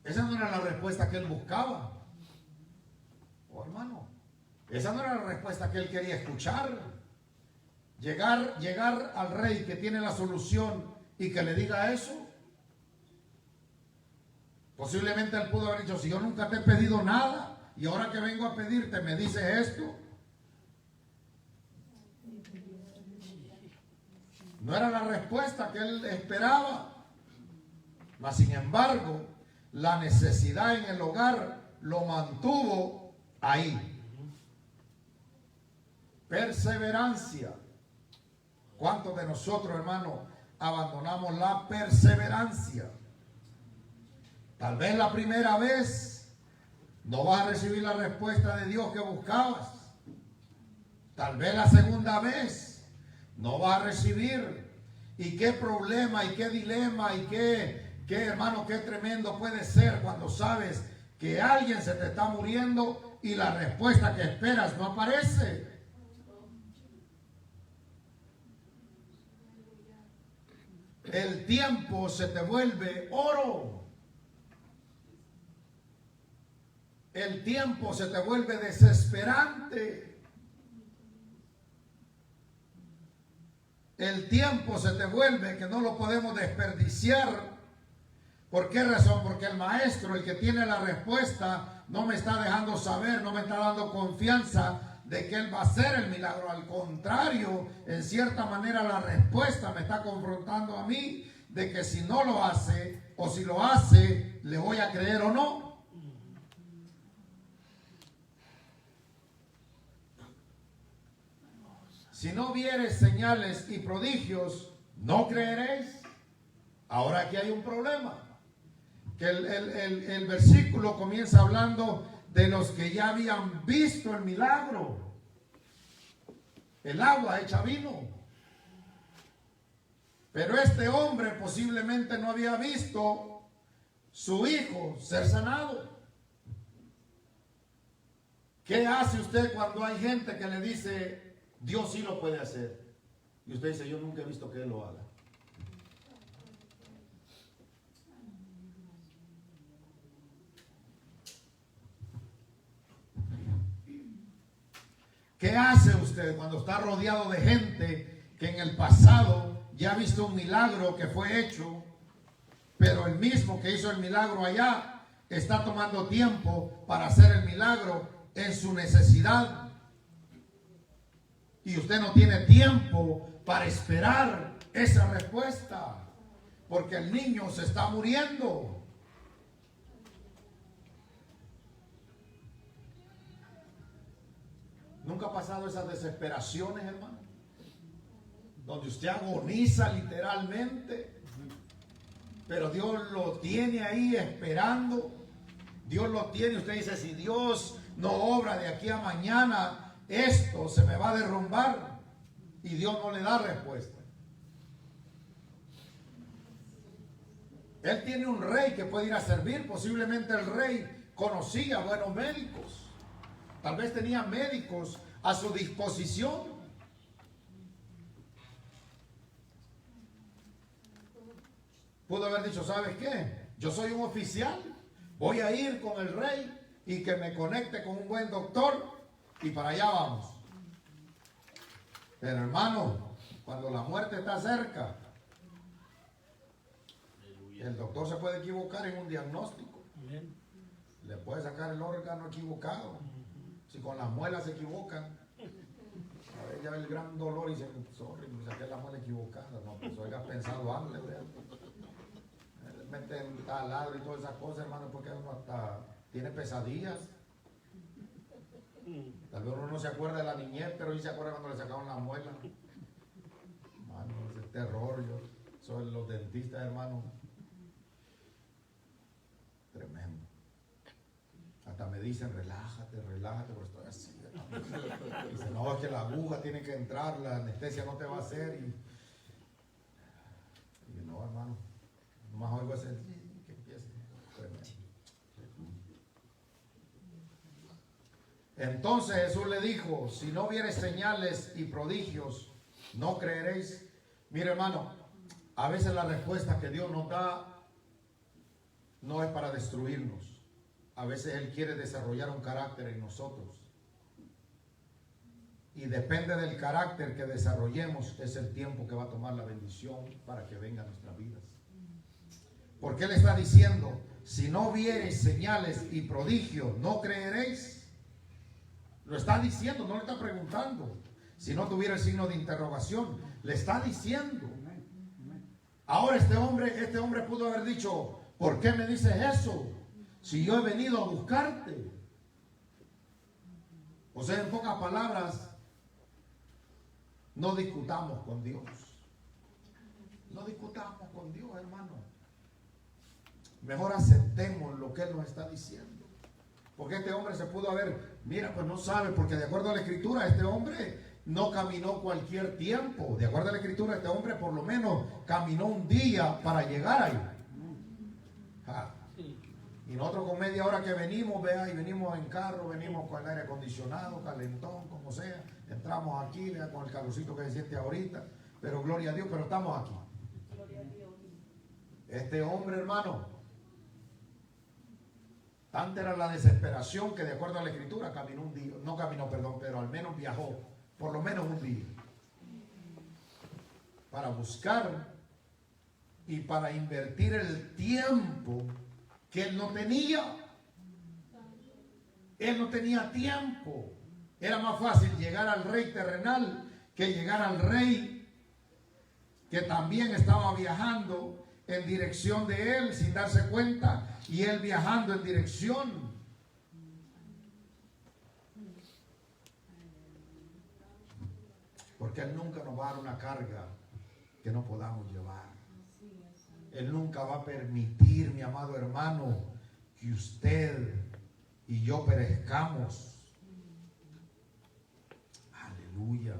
Esa no era la respuesta que él buscaba. Oh, hermano, esa no era la respuesta que él quería escuchar. Llegar al rey que tiene la solución y que le diga eso. Posiblemente él pudo haber dicho, si yo nunca te he pedido nada y ahora que vengo a pedirte me dices esto. No era la respuesta que él esperaba. Mas sin embargo, la necesidad en el hogar lo mantuvo ahí. Perseverancia. ¿Cuántos de nosotros, hermanos, abandonamos la perseverancia? Tal vez la primera vez no vas a recibir la respuesta de Dios que buscabas. Tal vez la segunda vez no vas a recibir. Y qué problema, y qué dilema, y qué hermano, qué tremendo puede ser cuando sabes que alguien se te está muriendo y la respuesta que esperas no aparece. El tiempo se te vuelve oro. El tiempo se te vuelve desesperante. El tiempo se te vuelve que no lo podemos desperdiciar. ¿Por qué razón? Porque el maestro, el que tiene la respuesta, no me está dejando saber, no me está dando confianza de que él va a hacer el milagro. Al contrario, en cierta manera la respuesta me está confrontando a mí de que si no lo hace o si lo hace, le voy a creer o no. Si no vieres señales y prodigios, ¿no creeréis? Ahora aquí hay un problema. Que el versículo comienza hablando de los que ya habían visto el milagro. El agua hecha vino. Pero este hombre posiblemente no había visto su hijo ser sanado. ¿Qué hace usted cuando hay gente que le dice, Dios sí lo puede hacer? Y usted dice, yo nunca he visto que Él lo haga. ¿Qué hace usted cuando está rodeado de gente que en el pasado ya ha visto un milagro que fue hecho, pero el mismo que hizo el milagro allá está tomando tiempo para hacer el milagro en su necesidad y usted no tiene tiempo para esperar esa respuesta, porque el niño se está muriendo. ¿Nunca ha pasado esas desesperaciones, hermano? Donde usted agoniza literalmente, pero Dios lo tiene ahí esperando. Dios lo tiene. Usted dice, si Dios no obra de aquí a mañana, esto se me va a derrumbar. Y Dios no le da respuesta. Él tiene un rey que puede ir a servir. Posiblemente el rey conocía buenos médicos. Tal vez tenía médicos a su disposición. Pudo haber dicho, ¿sabes qué? Yo soy un oficial, voy a ir con el rey y que me conecte con un buen doctor y para allá vamos. Pero hermano, cuando la muerte está cerca, el doctor se puede equivocar en un diagnóstico. Le puede sacar el órgano equivocado. Si con las muelas se equivocan, a ver, ya el gran dolor y dice, sorry, me saqué la muela equivocada. No, pues oiga, pensado antes, meten taladro y todas esas cosas, hermano, porque uno hasta tiene pesadillas. Tal vez uno no se acuerda de la niñez, pero sí se acuerda cuando le sacaron la muela. Hermano, ese terror, yo soy los dentistas, hermano. Tremendo. Hasta me dicen, relájate, relájate, pero estoy así. Dicen, no, es que la aguja tiene que entrar, la anestesia no te va a hacer. Y no, hermano, nomás oigo ese que empiece. Entonces Jesús le dijo, si no vieres señales y prodigios, no creeréis. Mire, hermano, a veces la respuesta que Dios nos da no es para destruirnos. A veces Él quiere desarrollar un carácter en nosotros. Y depende del carácter que desarrollemos, es el tiempo que va a tomar la bendición para que venga a nuestras vidas. Porque Él está diciendo, si no viereis señales y prodigios, no creeréis. Lo está diciendo, no le está preguntando. Si no tuviera el signo de interrogación, le está diciendo. Ahora este hombre pudo haber dicho, ¿por qué me dices eso? Si yo he venido a buscarte. O sea, en pocas palabras, no discutamos con Dios. No discutamos con Dios, hermano. Mejor aceptemos lo que Él nos está diciendo. Porque este hombre se pudo haber, mira, pues no sabe, porque de acuerdo a la Escritura, este hombre no caminó cualquier tiempo. De acuerdo a la Escritura, este hombre por lo menos caminó un día para llegar ahí. Y nosotros con media hora que venimos, vea, y venimos en carro, venimos con el aire acondicionado, calentón, como sea, entramos aquí, vea, con el calorcito que se siente ahorita, pero gloria a Dios, pero estamos aquí. Este hombre, hermano, tanta era la desesperación que de acuerdo a la Escritura caminó un día, no caminó, perdón, pero al menos viajó, por lo menos un día, para buscar y para invertir el tiempo que él no tenía. Él no tenía tiempo. Era más fácil llegar al rey terrenal que llegar al rey que también estaba viajando en dirección de él sin darse cuenta, y él viajando en dirección. Porque Él nunca nos va a dar una carga que no podamos llevar. Él nunca va a permitir, mi amado hermano, que usted y yo perezcamos. Aleluya.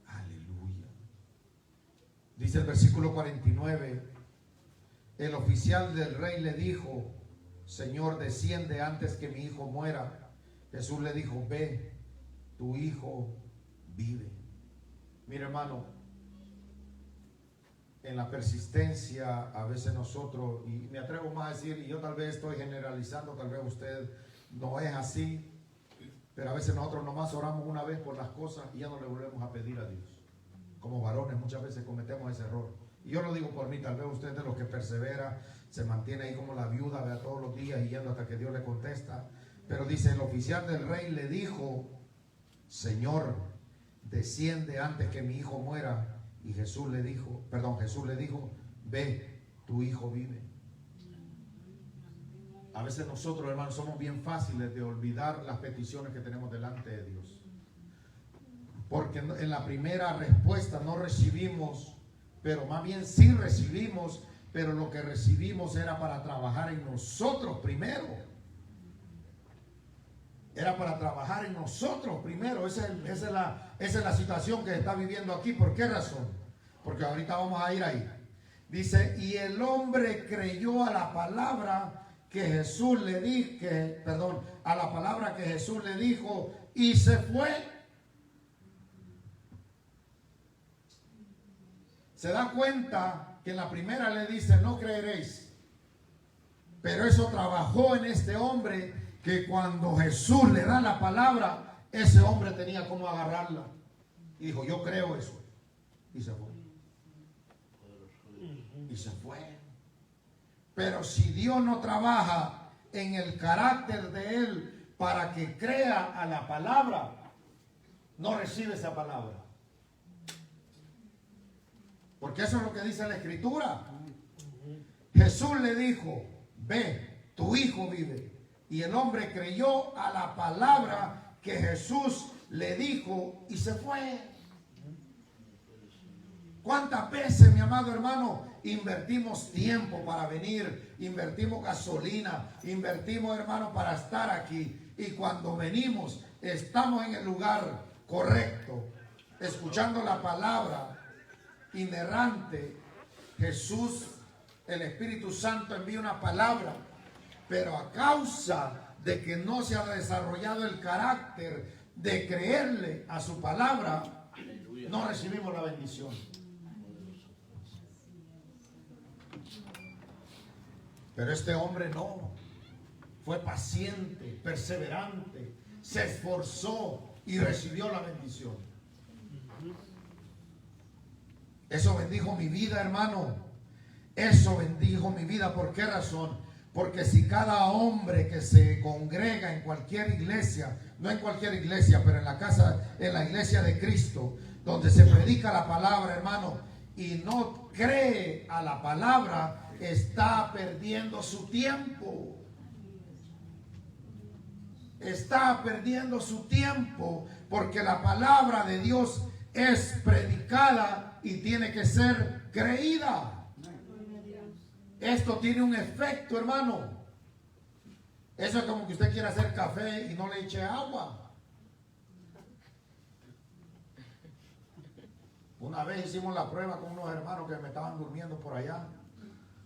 Aleluya. Dice el versículo 49, el oficial del rey le dijo, Señor, desciende antes que mi hijo muera. Jesús le dijo, ve, tu hijo vive. Mire, hermano, en la persistencia a veces nosotros, y me atrevo más a decir, y yo tal vez estoy generalizando, tal vez usted no es así, pero a veces nosotros nomás oramos una vez por las cosas y ya no le volvemos a pedir a Dios. Como varones muchas veces cometemos ese error. Y yo lo digo por mí, tal vez usted es de los que persevera, se mantiene ahí como la viuda, vea, todos los días y yendo hasta que Dios le contesta. Pero dice, el oficial del rey le dijo, Señor, desciende antes que mi hijo muera. Y Jesús le dijo, ve, tu hijo vive. A veces nosotros, hermanos, somos bien fáciles de olvidar las peticiones que tenemos delante de Dios. Porque en la primera respuesta no recibimos, pero más bien sí recibimos, pero lo que recibimos era para trabajar en nosotros primero. Era para trabajar en nosotros primero. Esa es la situación que está viviendo aquí. ¿Por qué razón? Porque ahorita vamos a ir ahí. Dice, y el hombre creyó a la palabra que Jesús le dijo, a la palabra que Jesús le dijo, y se fue. Se da cuenta que en la primera le dice, no creeréis. Pero eso trabajó en este hombre, que cuando Jesús le da la palabra, ese hombre tenía cómo agarrarla. Y dijo, yo creo eso. Y se fue. Y se fue. Pero si Dios no trabaja en el carácter de él para que crea a la palabra, no recibe esa palabra. Porque eso es lo que dice la Escritura. Jesús le dijo, ve, tu hijo vive. Y el hombre creyó a la palabra que Jesús le dijo y se fue. ¿Cuántas veces, mi amado hermano, invertimos tiempo para venir, invertimos gasolina, invertimos, hermano, para estar aquí? Y cuando venimos, estamos en el lugar correcto, escuchando la palabra inerrante. Jesús, el Espíritu Santo, envía una palabra, pero a causa de que no se ha desarrollado el carácter de creerle a su palabra, no recibimos la bendición. Pero este hombre no, fue paciente, perseverante, se esforzó y recibió la bendición. Eso bendijo mi vida, hermano. Eso bendijo mi vida. ¿Por qué razón? Porque si cada hombre que se congrega en cualquier iglesia, no en cualquier iglesia, pero en la casa, en la iglesia de Cristo, donde se predica la palabra, hermano, y no cree a la palabra, está perdiendo su tiempo. Está perdiendo su tiempo, porque la palabra de Dios es predicada y tiene que ser creída. Esto tiene un efecto, hermano. Eso es como que usted quiera hacer café y no le eche agua. Una vez hicimos la prueba con unos hermanos que me estaban durmiendo por allá.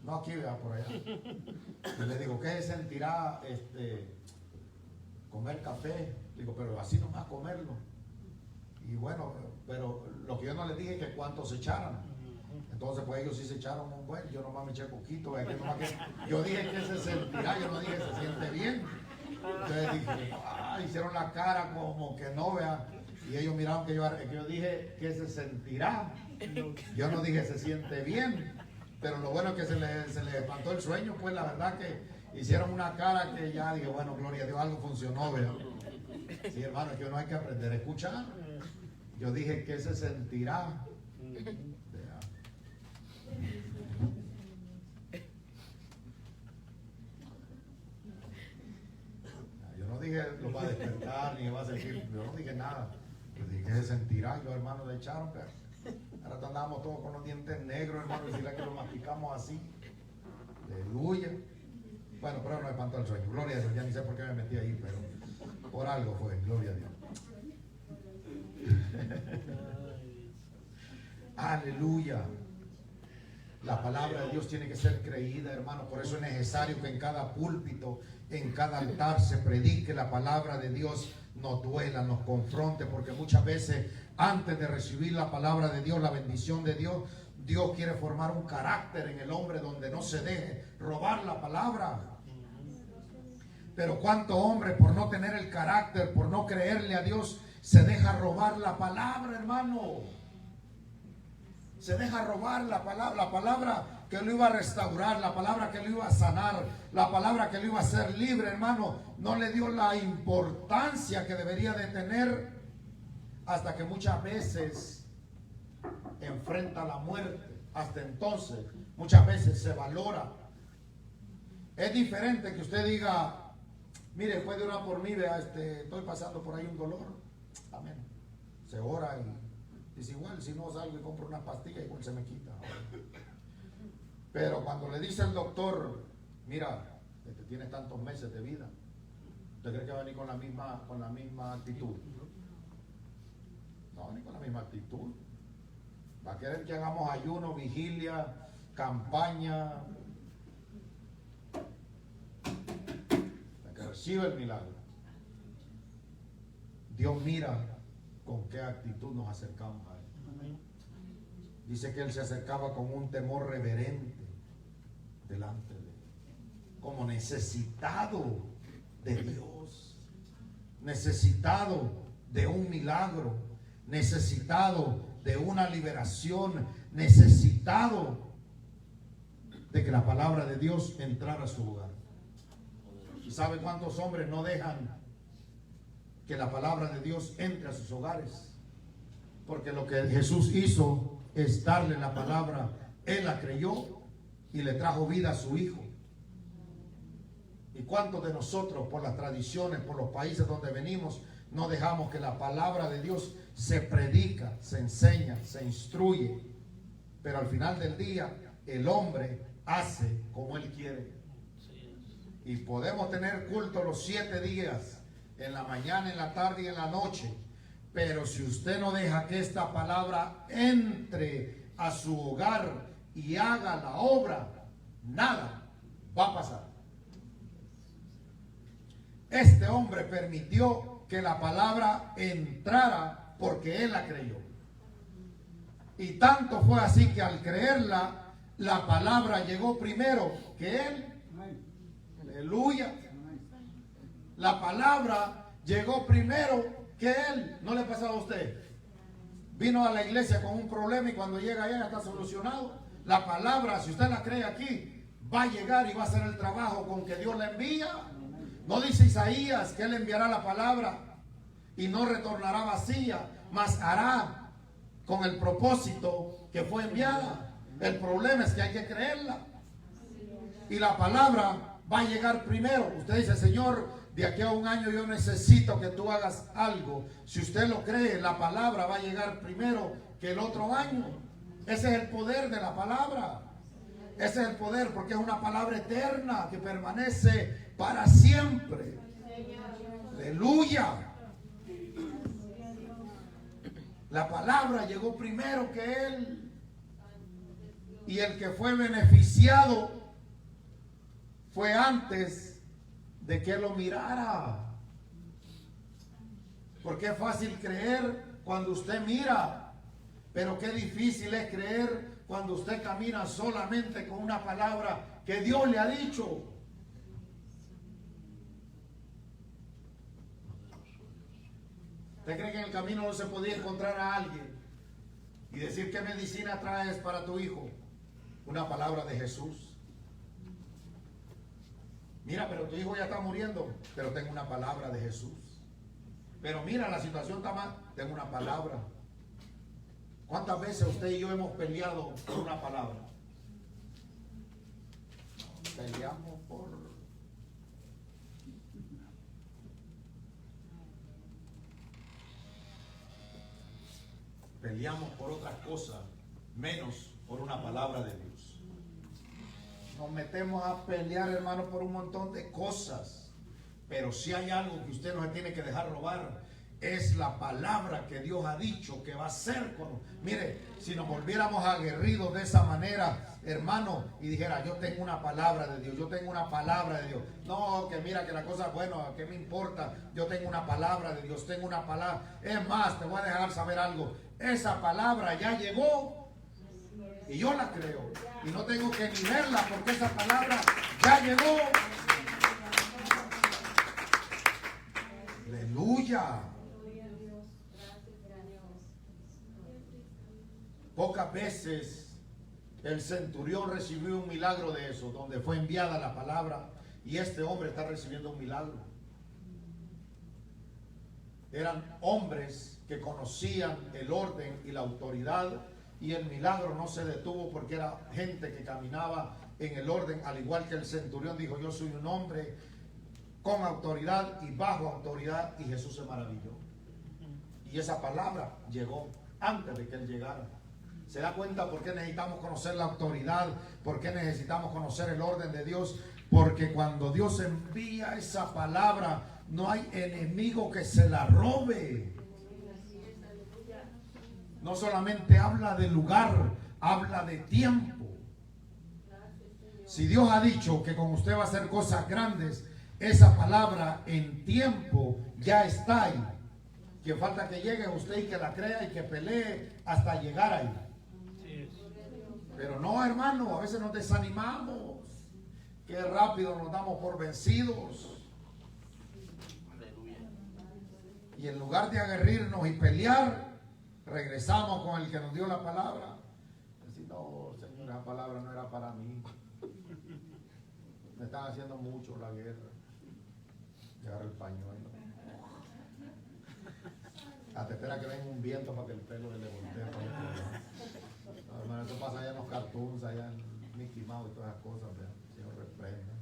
No aquí, vea, por allá. Y le digo, ¿qué se sentirá comer café? Digo, pero así nomás comerlo. Y bueno, pero lo que yo no les dije es que cuántos se echaran. Entonces pues ellos sí se echaron un buen, yo nomás me eché poquito. Yo dije que se sentirá, yo no dije se siente bien. Entonces dije, hicieron la cara como que no, vea. Y ellos miraron que yo dije que se sentirá. Yo no dije se siente bien. Pero lo bueno es que se le espantó el sueño, pues la verdad que hicieron una cara que ya dije, bueno, gloria a Dios, algo funcionó, ¿verdad? Sí, hermano, que uno hay que aprender a escuchar. Yo dije que se sentirá. Yo no dije lo va a despertar, ni va a sentir, yo no dije nada. Yo dije que se sentirá, yo hermano le echaron, pero ahora andábamos todos con los dientes negros, hermano, y si la que lo masticamos así. Aleluya. Bueno, pero no espantó el sueño. Gloria a Dios, ya ni sé por qué me metí ahí, pero por algo fue, gloria a Dios. Aleluya. La palabra de Dios tiene que ser creída, hermano. Por eso es necesario que en cada púlpito, en cada altar se predique la palabra de Dios, nos duela, nos confronte, porque muchas veces antes de recibir la palabra de Dios, la bendición de Dios, Dios quiere formar un carácter en el hombre donde no se deje robar la palabra. Pero cuánto hombre, por no tener el carácter, por no creerle a Dios, se deja robar la palabra, hermano. Se deja robar la palabra. La palabra que lo iba a restaurar, la palabra que lo iba a sanar, la palabra que lo iba a hacer libre, hermano, no le dio la importancia que debería de tener hasta que muchas veces enfrenta la muerte. Hasta entonces, muchas veces se valora. Es diferente que usted diga, mire, puede orar por mí, vea, estoy pasando por ahí un dolor. Amén. Se ora y dice, igual si no salgo y compro una pastilla, igual se me quita. Pero cuando le dice el doctor, mira, tienes tantos meses de vida, ¿usted cree que va a venir con la misma actitud? No va a venir con la misma actitud. Va a querer que hagamos ayuno, vigilia, campaña, para que reciba el milagro. Dios mira con qué actitud nos acercamos a Él. Dice que Él se acercaba con un temor reverente delante de Él, como necesitado de Dios, necesitado de un milagro, necesitado de una liberación, necesitado de que la palabra de Dios entrara a su hogar. ¿Y sabe cuántos hombres no dejan que la palabra de Dios entre a sus hogares? Porque lo que Jesús hizo es darle la palabra. Él la creyó y le trajo vida a su hijo. ¿Y cuántos de nosotros, por las tradiciones, por los países donde venimos, no dejamos que la palabra de Dios se predica, se enseña, se instruye? Pero al final del día, el hombre hace como él quiere. Y podemos tener culto los 7 días, en la mañana, en la tarde y en la noche. Pero si usted no deja que esta palabra entre a su hogar y haga la obra, nada va a pasar. Este hombre permitió que la palabra entrara porque él la creyó. Y tanto fue así que al creerla, la palabra llegó primero que él. Aleluya. La palabra llegó primero que él. ¿No le ha pasado a usted? Vino a la iglesia con un problema y cuando llega allá está solucionado. La palabra, si usted la cree aquí, va a llegar y va a hacer el trabajo con que Dios la envía. No dice Isaías que él enviará la palabra y no retornará vacía, mas hará con el propósito que fue enviada. El problema es que hay que creerla. Y la palabra va a llegar primero. Usted dice, Señor, de aquí a un año yo necesito que tú hagas algo. Si usted lo cree, la palabra va a llegar primero que el otro año. Ese es el poder de la palabra. Ese es el poder, porque es una palabra eterna que permanece para siempre. Aleluya. La palabra llegó primero que él. Y el que fue beneficiado fue antes de que lo mirara. Porque es fácil creer cuando usted mira, pero qué difícil es creer cuando usted camina solamente con una palabra que Dios le ha dicho. ¿Usted cree que en el camino no se podía encontrar a alguien y decir qué medicina traes para tu hijo? Una palabra de Jesús. Mira, pero tu hijo ya está muriendo, pero tengo una palabra de Jesús. Pero mira, la situación está mal, tengo una palabra. ¿Cuántas veces usted y yo hemos peleado por una palabra? Peleamos por... Peleamos por otras cosas, menos por una palabra de Dios. Nos metemos a pelear, hermano, por un montón de cosas. Pero si hay algo que usted no se tiene que dejar robar, es la palabra que Dios ha dicho que va a ser con... Mire, si nos volviéramos aguerridos de esa manera, hermano, y dijera, yo tengo una palabra de Dios, yo tengo una palabra de Dios. No, que mira que la cosa, bueno, ¿qué me importa? Yo tengo una palabra de Dios, tengo una palabra. Es más, te voy a dejar saber algo. Esa palabra ya llegó y yo la creo. Y no tengo que ni verla porque esa palabra ya llegó. Aleluya. Pocas veces El centurión recibió un milagro de eso, donde fue enviada la palabra, y este hombre está recibiendo un milagro. Eran hombres que conocían el orden y la autoridad, y el milagro no se detuvo porque era gente que caminaba en el orden, al igual que el centurión dijo: yo soy un hombre con autoridad y bajo autoridad, y Jesús se maravilló. Y esa palabra llegó antes de que él llegara. ¿Se da cuenta por qué necesitamos conocer la autoridad? ¿Por qué necesitamos conocer el orden de Dios? Porque cuando Dios envía esa palabra, no hay enemigo que se la robe. No solamente habla de lugar, habla de tiempo. Si Dios ha dicho que con usted va a hacer cosas grandes, esa palabra en tiempo ya está ahí. Que falta que llegue usted y que la crea y que pelee hasta llegar ahí. Pero no, hermano, a veces nos desanimamos. Qué rápido nos damos por vencidos. Y en lugar de aguerrirnos y pelear, regresamos con el que nos dio la palabra. Decir: no, Señor, esa palabra no era para mí. Me están haciendo mucho la guerra. Agarra el pañuelo. Hasta espera que venga un viento para que el pelo le voltee. No, hermano, esto pasa allá en los cartoons, allá en Mickey Mouse y todas esas cosas. ¿Verdad? Señor, reprenda.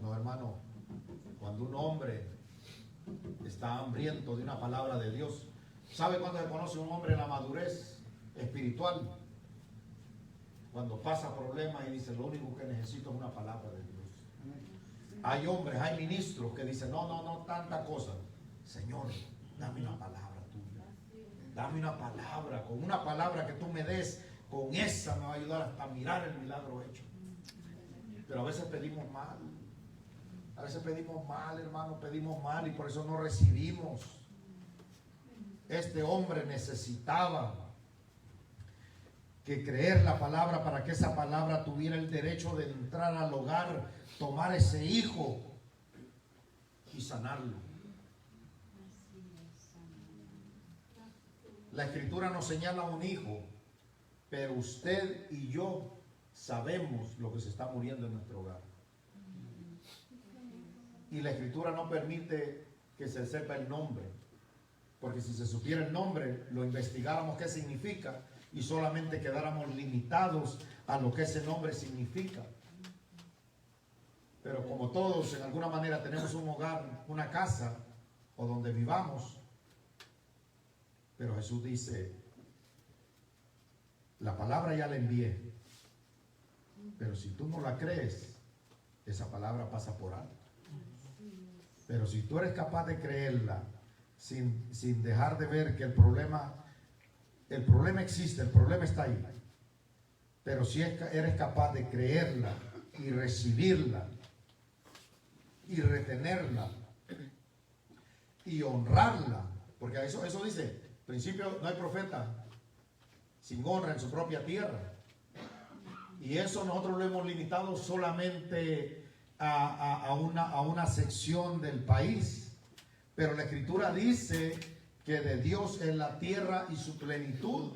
No, hermano, cuando un hombre está hambriento de una palabra de Dios, ¿sabe cuándo se conoce un hombre en la madurez espiritual? Cuando pasa problemas y dice: lo único que necesito es una palabra de Dios. Hay hombres, hay ministros que dicen: no, tanta cosa. Señor, dame una palabra tuya. Dame una palabra. Con una palabra que tú me des, con esa me va a ayudar hasta mirar el milagro hecho. Pero a veces pedimos mal. A veces pedimos mal, hermano, pedimos mal, y por eso no recibimos. Este hombre necesitaba que creer la palabra para que esa palabra tuviera el derecho de entrar al hogar, tomar ese hijo y sanarlo. La escritura nos señala un hijo, pero usted y yo sabemos lo que se está muriendo en nuestro hogar. Y la escritura no permite que se sepa el nombre, porque si se supiera el nombre, lo investigáramos qué significa y solamente quedáramos limitados a lo que ese nombre significa. Pero como todos en alguna manera tenemos un hogar, una casa o donde vivamos, pero Jesús dice: la palabra ya la envié, pero si tú no la crees, esa palabra pasa por alto. Pero si tú eres capaz de creerla sin dejar de ver que el problema existe, el problema está ahí, pero si eres capaz de creerla y recibirla y retenerla y honrarla, porque eso dice: principio, no hay profeta sin honra en su propia tierra. Y eso nosotros lo hemos limitado solamente a una sección del país. Pero la escritura dice que de Dios es la tierra y su plenitud.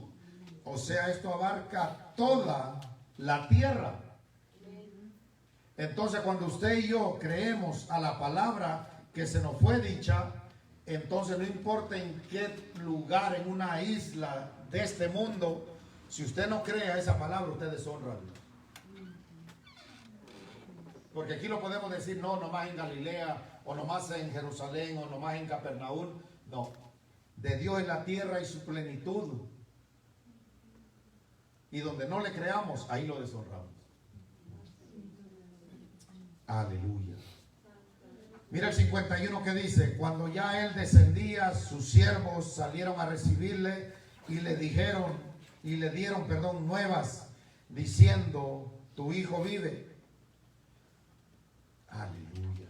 O sea, esto abarca toda la tierra. Entonces, cuando usted y yo creemos a la palabra que se nos fue dicha, entonces no importa en qué lugar, en una isla de este mundo, si usted no cree a esa palabra, usted deshonra a Dios. Porque aquí lo podemos decir: no, nomás en Galilea, o nomás en Jerusalén, o nomás en Capernaum. No, de Dios es la tierra y su plenitud. Y donde no le creamos, ahí lo deshonramos. Aleluya. Mira el 51 que dice: cuando ya él descendía, sus siervos salieron a recibirle y le dieron nuevas, diciendo: tu hijo vive. Aleluya.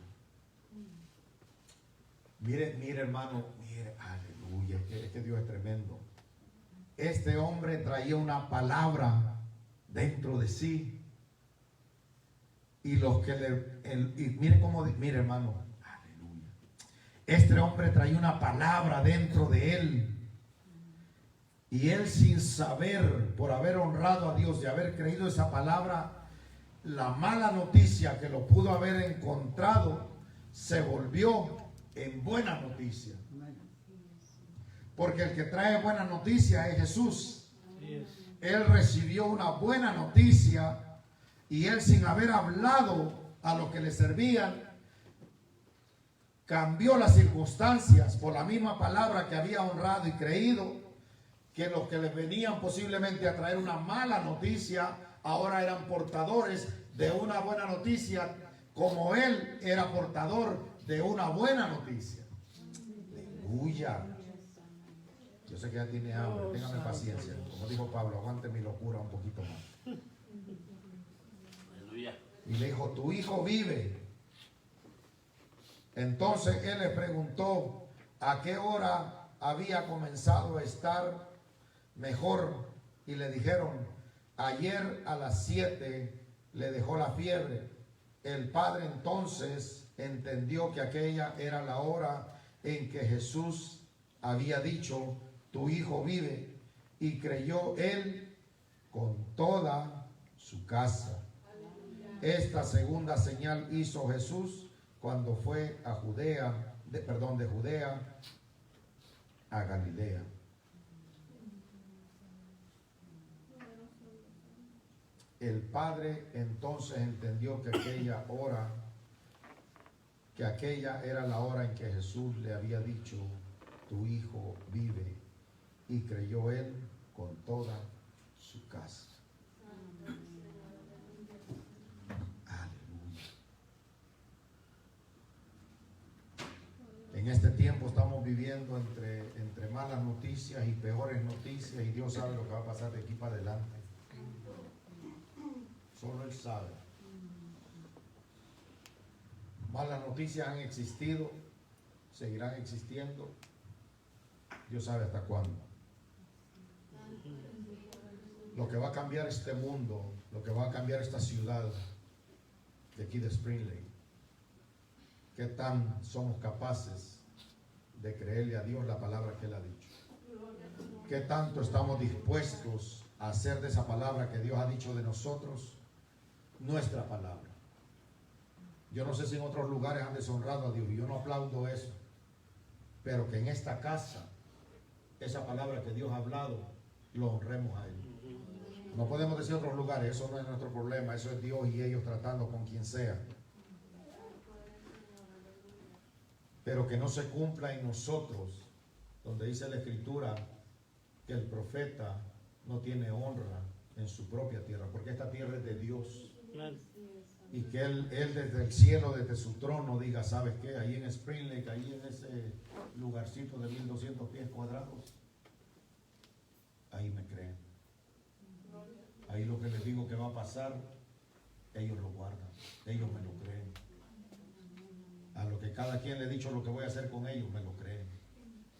Mire, hermano, mire, aleluya, es que Dios es tremendo. Este hombre traía una palabra dentro de sí. Y los que mire hermano, aleluya. Este hombre traía una palabra dentro de él. Y él, sin saber, por haber honrado a Dios, de haber creído esa palabra, la mala noticia que lo pudo haber encontrado se volvió en buena noticia. Porque el que trae buena noticia es Jesús. Él recibió una buena noticia y él, sin haber hablado a los que le servían, cambió las circunstancias por la misma palabra que había honrado y creído, que los que les venían posiblemente a traer una mala noticia ahora eran portadores de una buena noticia, como él era portador de una buena noticia. Aleluya. Yo sé que ya tiene hambre, téngame paciencia. Como dijo Pablo, aguante mi locura un poquito más. Aleluya. Y le dijo, tu hijo vive. Entonces él le preguntó a qué hora había comenzado a estar mejor, y le dijeron, ayer a las 7 le dejó la fiebre. El padre entonces entendió que aquella era la hora en que Jesús había dicho, tu hijo vive, y creyó él con toda su casa. Esta segunda señal hizo Jesús cuando fue a de Judea a Galilea. El padre entonces entendió que aquella era la hora en que Jesús le había dicho, tu hijo vive, y creyó él con toda su casa. Aleluya. En este tiempo estamos viviendo entre malas noticias y peores noticias, y Dios sabe lo que va a pasar de aquí para adelante. Solo Él sabe. Malas noticias han existido, seguirán existiendo. Dios sabe hasta cuándo. Lo que va a cambiar este mundo, lo que va a cambiar esta ciudad de aquí de Spring Lake, qué tan somos capaces de creerle a Dios la palabra que Él ha dicho. Qué tanto estamos dispuestos a hacer de esa palabra que Dios ha dicho de nosotros nuestra palabra. Yo no sé si en otros lugares han deshonrado a Dios, y yo no aplaudo eso, pero que en esta casa esa palabra que Dios ha hablado lo honremos a Él. No podemos decir otros lugares, eso no es nuestro problema, eso es Dios y ellos tratando con quien sea, pero que no se cumpla en nosotros donde dice la Escritura que el profeta no tiene honra en su propia tierra, porque esta tierra es de Dios. Y que él desde el cielo, desde su trono, diga, ¿sabes qué? Ahí en Spring Lake, ahí en ese lugarcito de 1200 pies cuadrados, ahí me creen. Ahí lo que les digo que va a pasar, ellos lo guardan, ellos me lo creen. A lo que cada quien le he dicho lo que voy a hacer con ellos, me lo creen.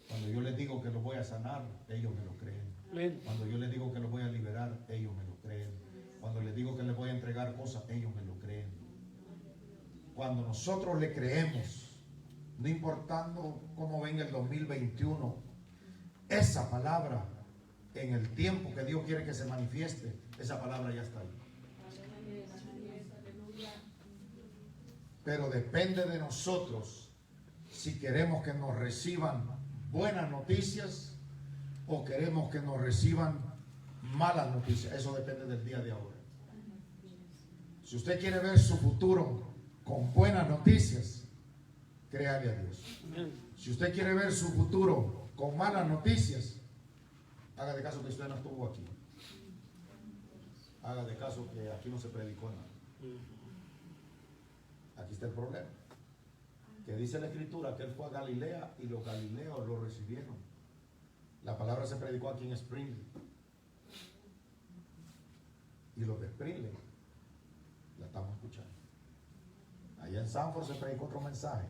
Cuando yo les digo que los voy a sanar, ellos me lo creen. Cuando yo les digo que los voy a liberar, ellos me lo creen. Cuando les digo que les voy a entregar cosas, ellos me lo creen. Cuando nosotros le creemos, no importando cómo venga el 2021, esa palabra, en el tiempo que Dios quiere que se manifieste, esa palabra ya está ahí. Pero depende de nosotros si queremos que nos reciban buenas noticias o queremos que nos reciban malas noticias. Eso depende del día de ahora. Si usted quiere ver su futuro con buenas noticias, créale a Dios. Si usted quiere ver su futuro con malas noticias, haga de caso que usted no estuvo aquí. Haga de caso que aquí no se predicó nada. Aquí está el problema. Que dice la Escritura que él fue a Galilea y los galileos lo recibieron. La palabra se predicó aquí en Spring Lake. Y los de Spring Lake la estamos escuchando. Allá en Sanford se predicó otro mensaje.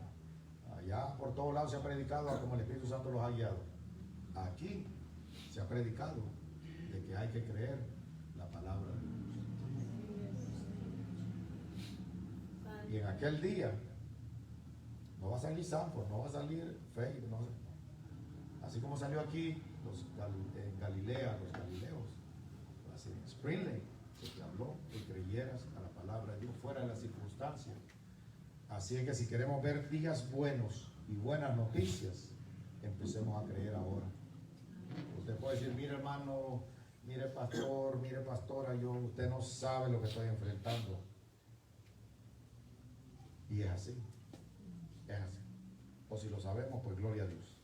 Allá por todos lados se ha predicado como el Espíritu Santo los ha guiado. Aquí se ha predicado de que hay que creer la palabra de Dios. Y en aquel día no va a salir Sanford, no va a salir Facebook, no. Así como salió aquí en Galilea, los galileos, así, Spring Lake, se te habló que creyeras a la palabra de Dios fuera de las circunstancias. Así es que si queremos ver días buenos y buenas noticias, empecemos a creer ahora. Usted puede decir, mire hermano, mire pastor, mire pastora, usted no sabe lo que estoy enfrentando. Y es así, es así. O si lo sabemos, pues gloria a Dios.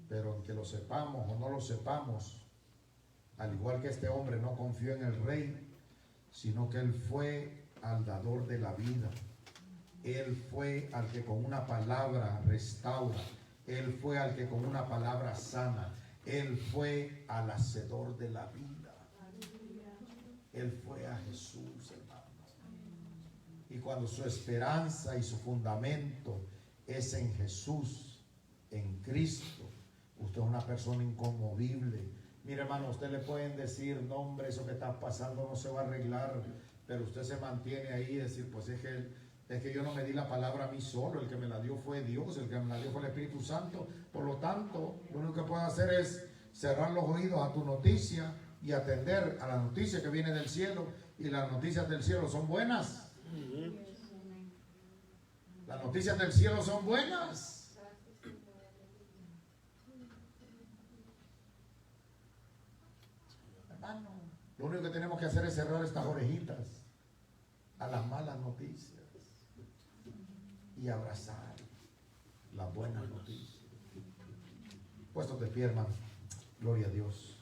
Pero aunque lo sepamos o no lo sepamos, al igual que este hombre no confió en el rey, sino que él fue al dador de la vida. Él fue al que con una palabra restaura. Él fue al que con una palabra sana. Él fue al hacedor de la vida. Él fue a Jesús, hermano. Y cuando su esperanza y su fundamento es en Jesús, en Cristo, usted es una persona inconmovible. Mire hermano, usted le pueden decir, no hombre, eso que está pasando no se va a arreglar, pero usted se mantiene ahí y decir, pues es que yo no me di la palabra a mí solo, el que me la dio fue Dios, el que me la dio fue el Espíritu Santo. Por lo tanto, lo único que puedo hacer es cerrar los oídos a tu noticia y atender a la noticia que viene del cielo, y las noticias del cielo son buenas. Las noticias del cielo son buenas. Hermano, lo único que tenemos que hacer es cerrar estas orejitas a las malas noticias y abrazar las buenas noticias. Puestos de pie, hermano. Gloria a Dios.